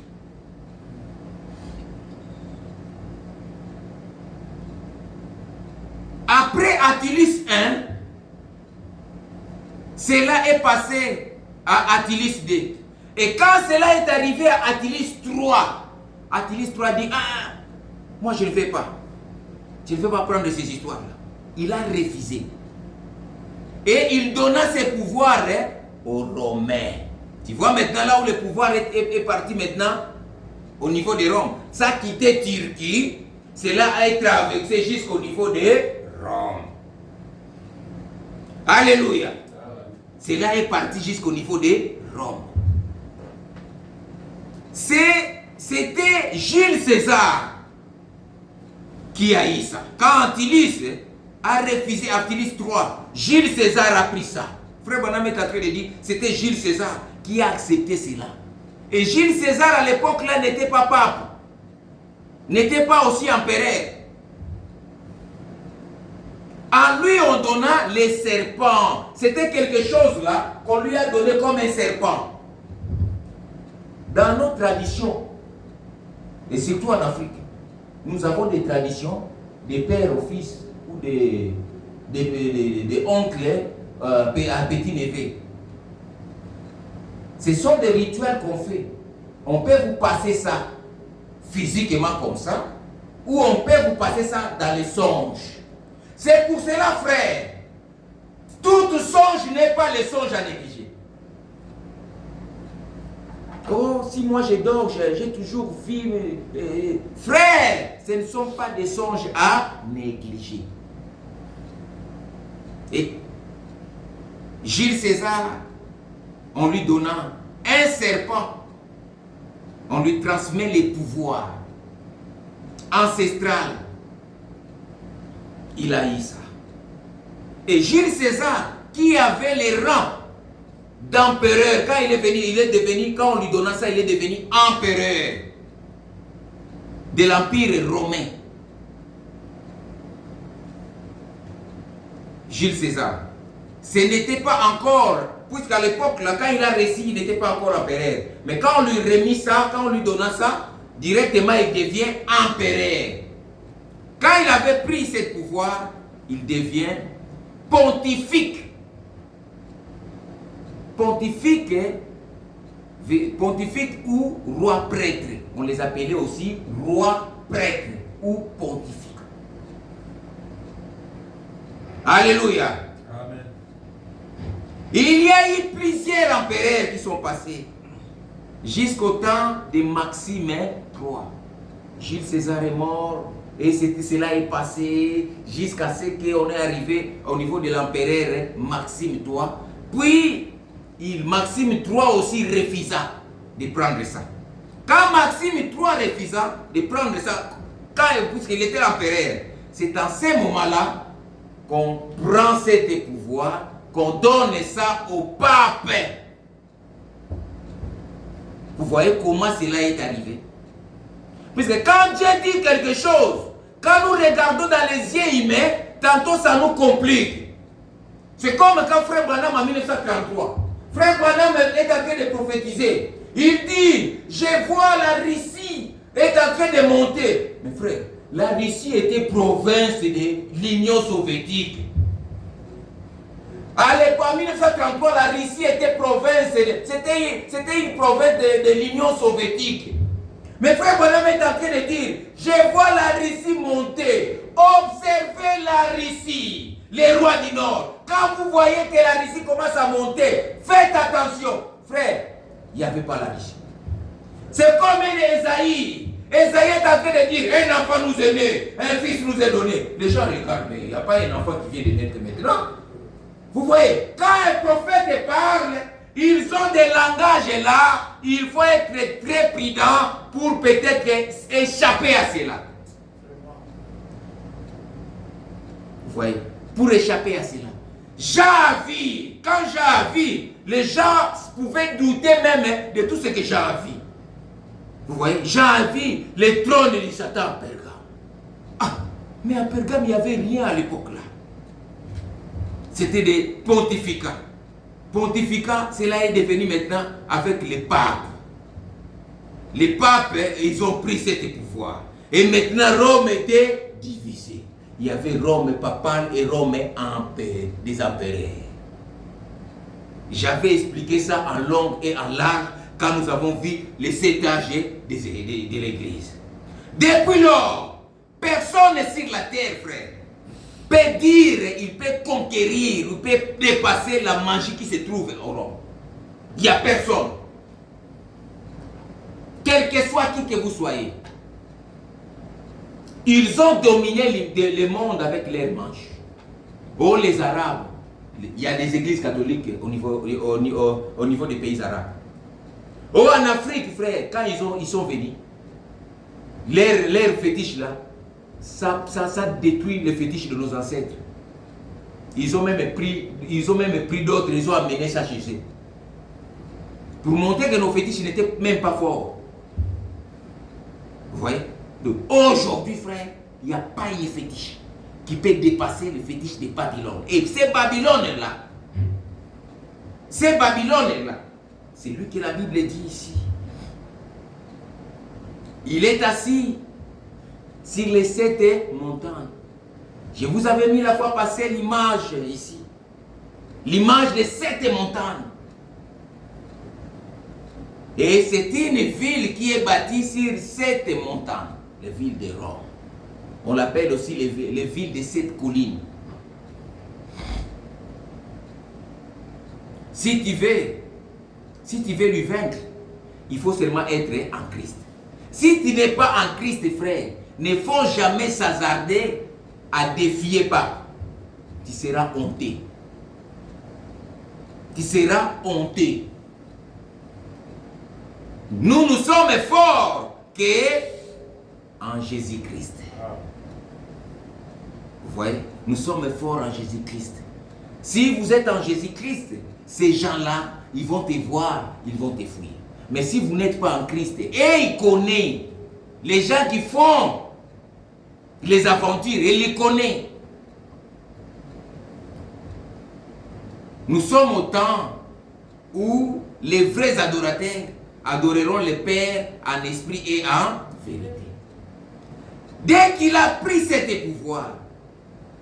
[SPEAKER 1] Après Attilus 1, cela est passé à Attilus 2. Et quand cela est arrivé à Attilus 3, Attilus 3 dit, moi je ne vais pas. Je ne vais pas prendre ces histoires-là. Il a refusé. Et il donna ses pouvoirs aux Romains. Tu vois maintenant là où le pouvoir est parti maintenant, au niveau de Rome. Ça a quitté Turquie, cela a traversé jusqu'au niveau de Rome. Alléluia. Cela est parti jusqu'au niveau de Rome. C'était Jules César qui a eu ça. Quand Antilis a refusé Antilis III, Jules César a pris ça. Frère Branham est en train de dire, c'était Jules César qui a accepté cela. Et Jules César à l'époque là n'était pas pape, n'était pas aussi empereur. En lui on donna les serpents. C'était quelque chose là qu'on lui a donné comme un serpent. Dans nos traditions, et surtout en Afrique, nous avons des traditions des pères au fils ou des oncles à petit-neveu. Ce sont des rituels qu'on fait. On peut vous passer ça physiquement comme ça, ou on peut vous passer ça dans les songes. C'est pour cela, frère, tout songe n'est pas le songe à négliger. Oh, si moi je dors, j'ai toujours vu. Frère, ce ne sont pas des songes à négliger. Et Jules César, en lui donnant un serpent, on lui transmet les pouvoirs ancestraux. Il a eu ça. Et Jules César, qui avait les rangs d'empereur, quand il est devenu, quand on lui donna ça, il est devenu empereur de l'Empire romain. Jules César. Ce n'était pas encore, puisqu'à l'époque, là, quand il a réussi, il n'était pas encore empereur. Mais quand on lui remis ça, quand on lui donna ça, directement il devient empereur. Quand il avait pris ce pouvoir, il devient pontifique. Pontifique ou roi prêtre. On les appelait aussi roi prêtre ou pontifique. Alléluia.
[SPEAKER 2] Amen.
[SPEAKER 1] Il y a eu plusieurs empereurs qui sont passés jusqu'au temps de Maxime III. Jules César est mort et cela est passé jusqu'à ce qu'on est arrivé au niveau de l'empereur Maxime III. Puis, Maxime III aussi refusa de prendre ça. Quand Maxime III refusa de prendre ça, puisqu'il était l'empereur, c'est en ce moment-là qu'on prend cet pouvoir, qu'on donne ça au pape. Vous voyez comment cela est arrivé? Puisque quand Dieu dit quelque chose, quand nous regardons dans les yeux humains, tantôt ça nous complique. C'est comme quand Frère Branham en 1933. Frère Branham est en train de prophétiser. Il dit, je vois la Russie est en train de monter. Mais frère, la Russie était province de l'Union soviétique. À l'époque, en 1933, la Russie était province, c'était une province de l'Union soviétique. Mais frère Branham est en train de dire, je vois la Russie monter. Observez la Russie, les rois du Nord. Quand vous voyez que la Russie commence à monter, faites attention. Frère, il n'y avait pas la Russie. C'est comme Esaïe. Esaïe est en train de dire, un enfant nous est né, un fils nous est donné. Les gens regardent, mais il n'y a pas un enfant qui vient de naître maintenant. Vous voyez, quand un prophète parle, ils ont des langages là, il faut être très prudent pour peut-être échapper à cela. Vous voyez, pour échapper à cela. Quand Jean a vu, les gens pouvaient douter même de tout ce que Jean a vu. Vous voyez, Jean a vu les trônes de Satan à Pergame. Ah, mais à Pergame, il n'y avait rien à l'époque là. C'était des pontificats. Pontificat, cela est devenu maintenant avec les papes. Les papes, ils ont pris ce pouvoir. Et maintenant, Rome était divisée. Il y avait Rome papale et Rome des empereurs. J'avais expliqué ça en long et en large quand nous avons vu les 7 âges de l'Église. Depuis lors, personne sur la terre, frère, peut dire, il peut conquérir, il peut dépasser la magie qui se trouve au Rome. Il n'y a personne. quel que soit qui que vous soyez. Ils ont dominé le monde avec leurs manches. Oh, les Arabes, il y a des églises catholiques au niveau des pays arabes. Oh, en Afrique, frère, quand ils sont venus, leur fétiche là, ça détruit le fétiche de nos ancêtres. Ils ont même pris d'autres, ils ont amené ça chez eux. Pour montrer que nos fétiches n'étaient même pas forts. Vous voyez? Donc aujourd'hui, frère, il n'y a pas une fétiche qui peut dépasser le fétiche de Babylone. Et c'est Babylone-là. C'est Babylone-là. C'est lui que la Bible dit ici. Il est assis sur les 7 montagnes. Je vous avais mis la fois passée l'image ici. L'image des 7 montagnes. Et c'est une ville qui est bâtie sur 7 montagnes. La ville de Rome. On l'appelle aussi les villes des 7 collines. Si tu veux lui vaincre, il faut seulement être en Christ. Si tu n'es pas en Christ, frère, ne faut jamais s'hasarder à défier pas. Tu seras honteux. Tu seras honteux. Nous sommes forts en Jésus-Christ. Vous voyez, nous sommes forts en Jésus-Christ. Si vous êtes en Jésus-Christ, ces gens-là, ils vont te voir, ils vont te fuir. Mais si vous n'êtes pas en Christ, et ils connaissent les gens qui font les aventures, ils les connaissent. Nous sommes au temps où les vrais adorateurs adoreront le Père en esprit et en vérité. Dès qu'il a pris cet pouvoir,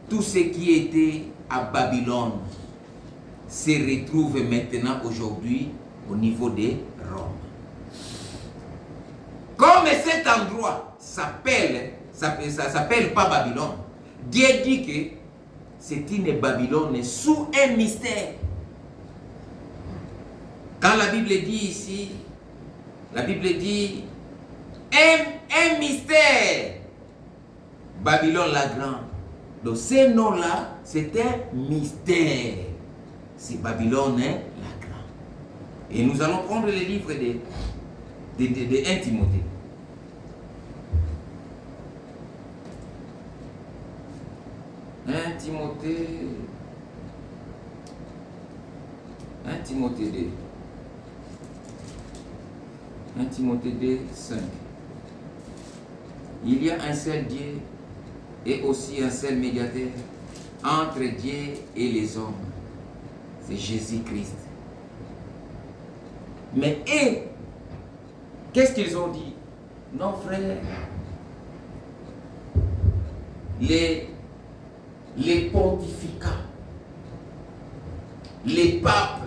[SPEAKER 1] tout ce qui était à Babylone se retrouve maintenant aujourd'hui au niveau de Rome. Comme cet endroit s'appelle pas Babylone, Dieu dit que c'est une Babylone sous un mystère. Quand la Bible dit ici, la Bible dit un mystère, Babylone la grande. Donc ce nom-là, c'est un mystère. C'est Babylone la grande. Et nous allons prendre le livre de 1 Timothée. Timothée 2. 1 Timothée 2, 5. Il y a un seul Dieu et aussi un seul médiateur entre Dieu et les hommes. C'est Jésus-Christ. Mais qu'est-ce qu'ils ont dit? Non, frère. Les pontificats, les papes,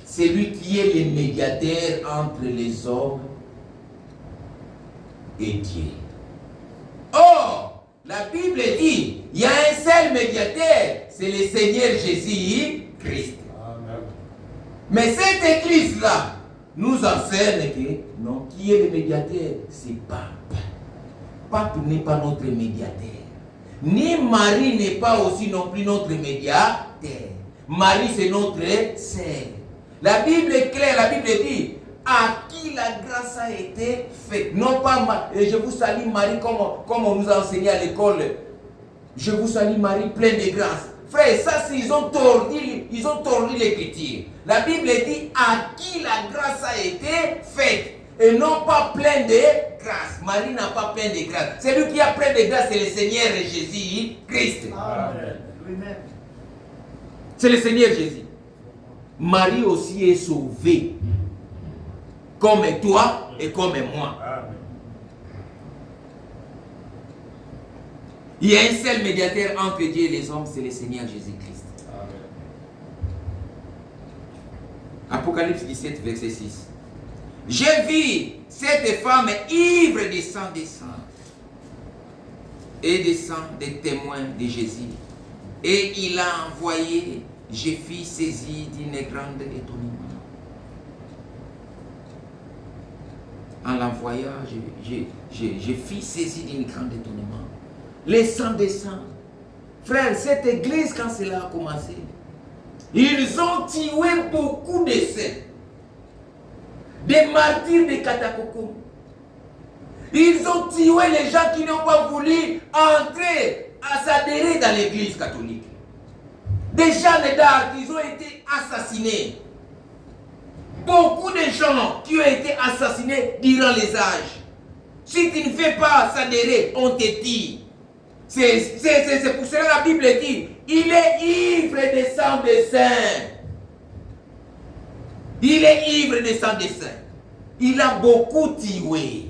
[SPEAKER 1] c'est lui qui est le médiateur entre les hommes et Dieu. Or, la Bible dit, il y a un seul médiateur, c'est le Seigneur Jésus-Christ. Mais cette église-là nous enseigne que, non, qui est le médiateur? C'est Pape. Pape n'est pas notre médiateur. Ni Marie n'est pas aussi non plus notre médiateur. Marie, c'est notre sœur. La Bible est claire, la Bible dit à qui la grâce a été faite. Non pas, et je vous salue Marie comme on nous a enseigné à l'école. Je vous salue Marie pleine de grâce. Frère, ça ils ont tordu l'écriture. La Bible dit à qui la grâce a été faite. Et non pas plein de grâce. Marie n'a pas plein de grâce. Celui qui a plein de grâce, c'est le Seigneur Jésus-Christ. C'est le Seigneur Jésus. Marie aussi est sauvée. Comme toi et comme moi. Il y a un seul médiateur entre Dieu et les hommes, c'est le Seigneur Jésus-Christ. Apocalypse 17, verset 6. J'ai vu cette femme ivre de sang des saints et des sangs des témoins de Jésus. Et il a envoyé, je fus saisi d'une grande étonnement. en l'envoyant, je fus saisi d'un grand étonnement. Les sangs des sangs. Frère, cette église, quand cela a commencé, ils ont tué beaucoup de saints, des martyrs des catacombes. Ils ont tué les gens qui n'ont pas voulu entrer à s'adhérer dans l'église catholique. Des gens d'art qui ont été assassinés. Beaucoup de gens qui ont été assassinés durant les âges. Si tu ne fais pas s'adhérer, on te tue. C'est pour cela que la Bible dit, il est ivre de sang des saints. Il est ivre de sang des saints. Il a beaucoup tué.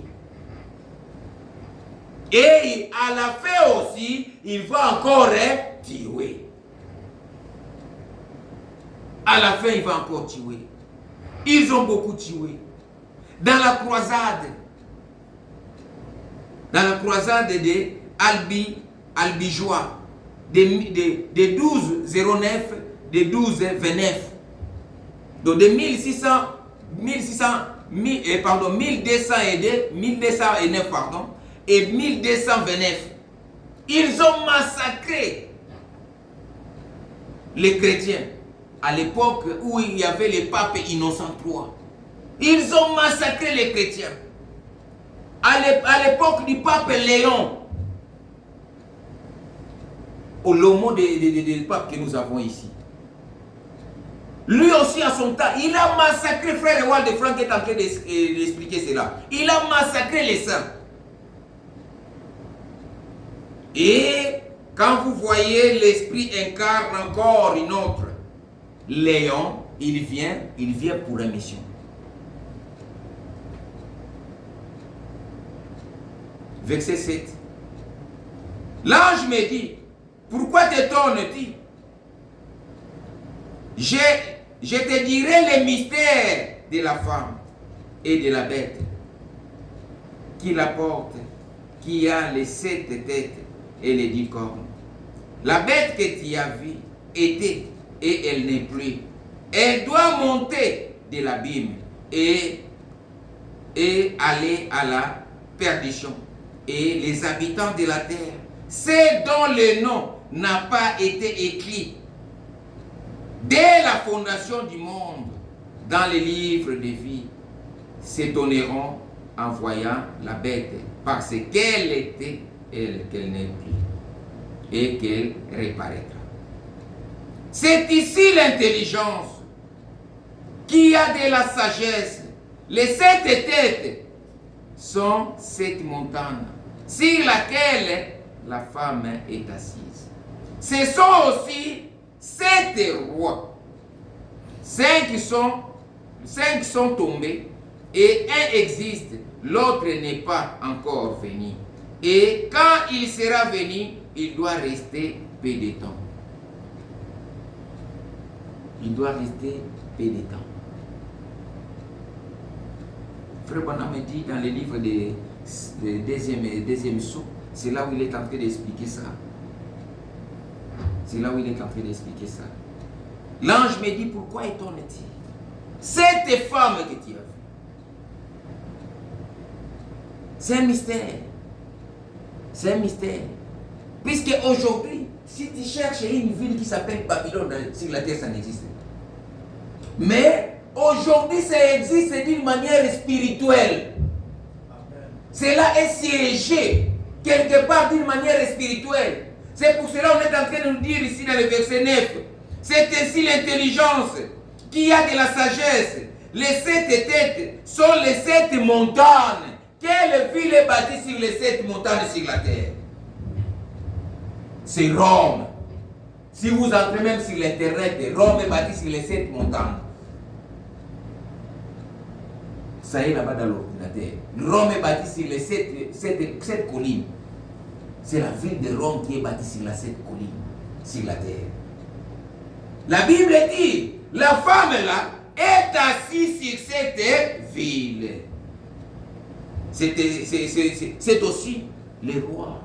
[SPEAKER 1] Et à la fin aussi, il va encore tuer. À la fin, il va encore tuer. Ils ont beaucoup tué. Dans la croisade de Albigeois, de 1209, de 1229. Donc de 1209 pardon, et 1229. Ils ont massacré les chrétiens à l'époque où il y avait le pape Innocent III. Ils ont massacré les chrétiens. À l'époque du pape Léon, au lomo des papes que nous avons ici. Lui aussi à son temps, il a massacré, frère Ewald de Franck est en train d'expliquer cela. Il a massacré les saints. Et quand vous voyez l'esprit incarne encore une autre, Léon, il vient pour la mission. Verset 7. L'ange me dit, pourquoi t'étonnes-tu? Je te dirai les mystères de la femme et de la bête qui la porte, qui a les 7 têtes et les 10 cornes. La bête que tu as vue était et elle n'est plus. Elle doit monter de l'abîme et aller à la perdition. Et les habitants de la terre, ceux dont le nom n'a pas été écrit dès la fondation du monde dans les livres de vie, s'étonneront en voyant la bête, parce qu'elle était qu'elle n'est plus et qu'elle reparaîtra. C'est ici l'intelligence qui a de la sagesse. Les 7 têtes sont 7 montagnes sur laquelle la femme est assise. Ce sont aussi 7 rois. 5 sont tombés et un existe, l'autre n'est pas encore venu. Et quand il sera venu, il doit rester peu de temps. Il doit rester peu de temps. Frère Branham me dit dans le livre de deuxième saut, c'est là où il est en train d'expliquer ça. C'est là où il est en train d'expliquer ça. L'ange me dit, pourquoi étonnes-tu? Cette femme que tu as vue, c'est un mystère. C'est un mystère. Puisque aujourd'hui, si tu cherches une ville qui s'appelle Babylone sur la terre, ça n'existe pas. Mais aujourd'hui, ça existe d'une manière spirituelle. Cela est siégé quelque part d'une manière spirituelle. C'est pour cela qu'on est en train de nous dire ici dans le verset 9. C'est ainsi l'intelligence qui a de la sagesse. Les 7 têtes sont les 7 montagnes. Quelle ville est bâtie sur les 7 montagnes sur la terre? C'est Rome. Si vous entrez même sur l'internet, Rome est bâtie sur les 7 montagnes. Ça est là-bas dans l'ordinateur. Rome est bâtie sur les 7 collines. C'est la ville de Rome qui est bâtie sur la 7 collines, sur la terre. La Bible dit, la femme là est assise sur cette ville. C'est aussi les rois.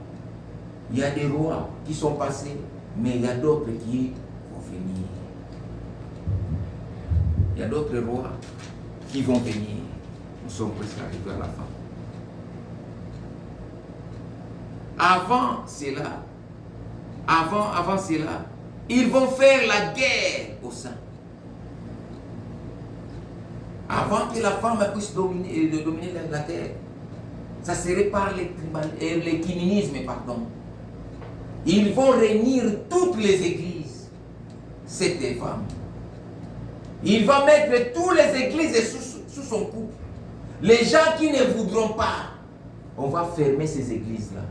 [SPEAKER 1] Il y a des rois qui sont passés, mais il y a d'autres qui vont venir. Il y a d'autres rois qui vont venir. Nous sommes presque arrivés à la fin. Avant cela, ils vont faire la guerre au sein. Avant que la femme puisse dominer la terre, ça serait par l'écuménisme, pardon. Ils vont réunir toutes les églises, cette femme. Il va mettre toutes les églises sous son couple. Les gens qui ne voudront pas, on va fermer ces églises-là.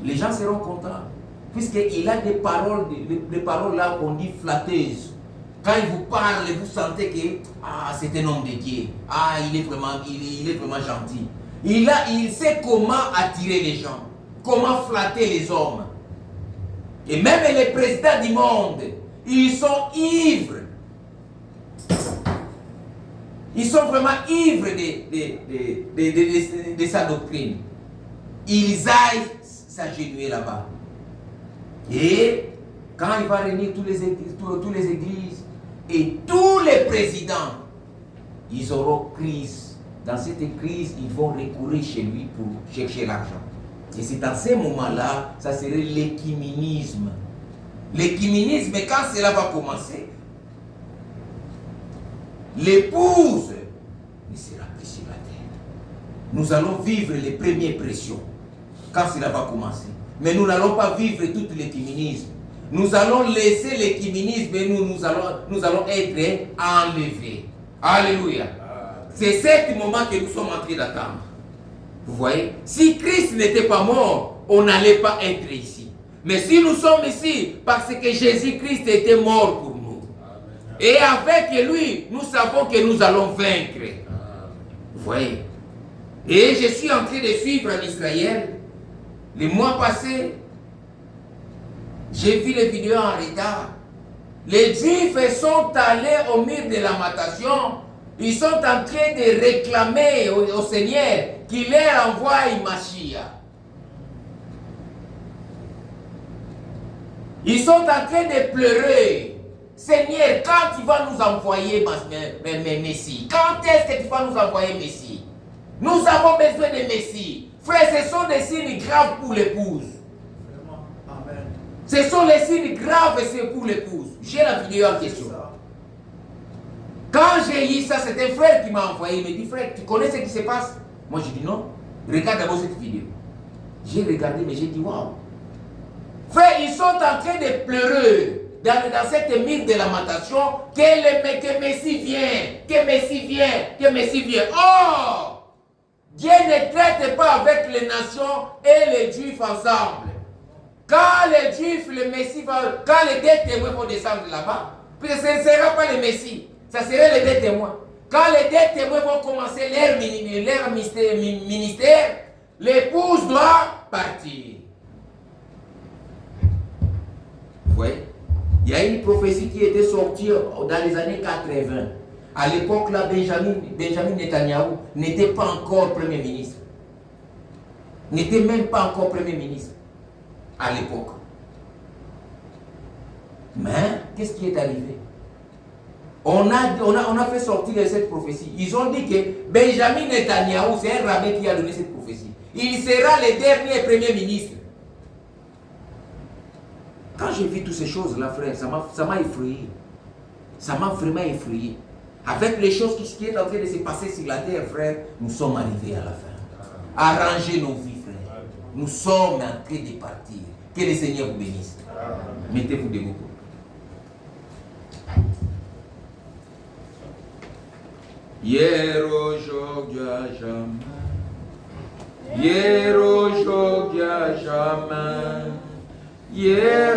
[SPEAKER 1] Les gens seront contents, puisqu'il a des paroles là qu'on dit flatteuses. Quand il vous parle, vous sentez que c'est un homme de Dieu. Il est vraiment gentil. Il sait comment attirer les gens, comment flatter les hommes. Et même les présidents du monde, ils sont ivres. Ils sont vraiment ivres de sa doctrine. Ils aillent s'agenouiller là-bas. Et quand il va réunir toutes les églises et tous les présidents, ils auront crise. Dans cette crise, ils vont recourir chez lui pour chercher l'argent. Et c'est dans ces moments-là, ça serait l'écuménisme. L'écuménisme, quand cela va commencer, l'épouse ne sera plus sur la terre. Nous allons vivre les premières pressions quand cela va commencer. Mais nous n'allons pas vivre tout l'écuménisme. Nous allons laisser l'écuménisme et nous allons être enlevés. Alléluia. C'est ce moment que nous sommes en train d'attendre. Vous voyez, si Christ n'était pas mort, on n'allait pas être ici. Mais si nous sommes ici, parce que Jésus-Christ était mort pour nous. Et avec lui, nous savons que nous allons vaincre. Vous voyez. Et je suis en train de suivre en Israël. Les mois passés, j'ai vu les vidéos en retard. Les Juifs sont allés au mur de lamentation. Ils sont en train de réclamer au Seigneur qu'il leur envoie Mashiach. Ils sont en train de pleurer. Seigneur, quand tu vas nous envoyer Messie? Quand est-ce que tu vas nous envoyer Messie? Nous avons besoin de Messie. Frère, ce sont des signes graves pour l'épouse.
[SPEAKER 3] Amen.
[SPEAKER 1] Ce sont les signes graves pour l'épouse. J'ai la vidéo en question. Quand j'ai lu ça, c'est un frère qui m'a envoyé. Il me dit, frère, tu connais ce qui se passe? Moi, je dis non. Regarde d'abord cette vidéo. J'ai regardé, mais j'ai dit, waouh. Frère, ils sont en train de pleurer dans cette mine de lamentation que Messie vient, que Messie vient, que Messie vient. Oh! Dieu ne traite pas avec les nations et les Juifs ensemble. Quand les Juifs, le Messie quand les deux témoins vont descendre là-bas, puis ce ne sera pas le Messie, ça sera les deux témoins. Quand les deux témoins vont commencer leur ministère, l'épouse doit partir. Vous voyez? Il y a une prophétie qui était sortie dans les années 80. À l'époque, là, Benjamin Netanyahu n'était pas encore Premier ministre. N'était même pas encore Premier ministre. À l'époque. Mais, qu'est-ce qui est arrivé? On a fait sortir cette prophétie. Ils ont dit que Benjamin Netanyahu, c'est un rabbin qui a donné cette prophétie. Il sera le dernier Premier ministre. Quand j'ai vu toutes ces choses-là, frère, ça m'a effrayé. Ça m'a vraiment effrayé. Avec les choses qui est en train de se passer sur la terre, frère, nous sommes arrivés à la fin. Arrangez nos vies, frère. Nous sommes en train de partir. Que le Seigneur vous bénisse. Mettez-vous debout. Hier, aujourd'hui, à jamais. Hier, aujourd'hui, à jamais. Hier,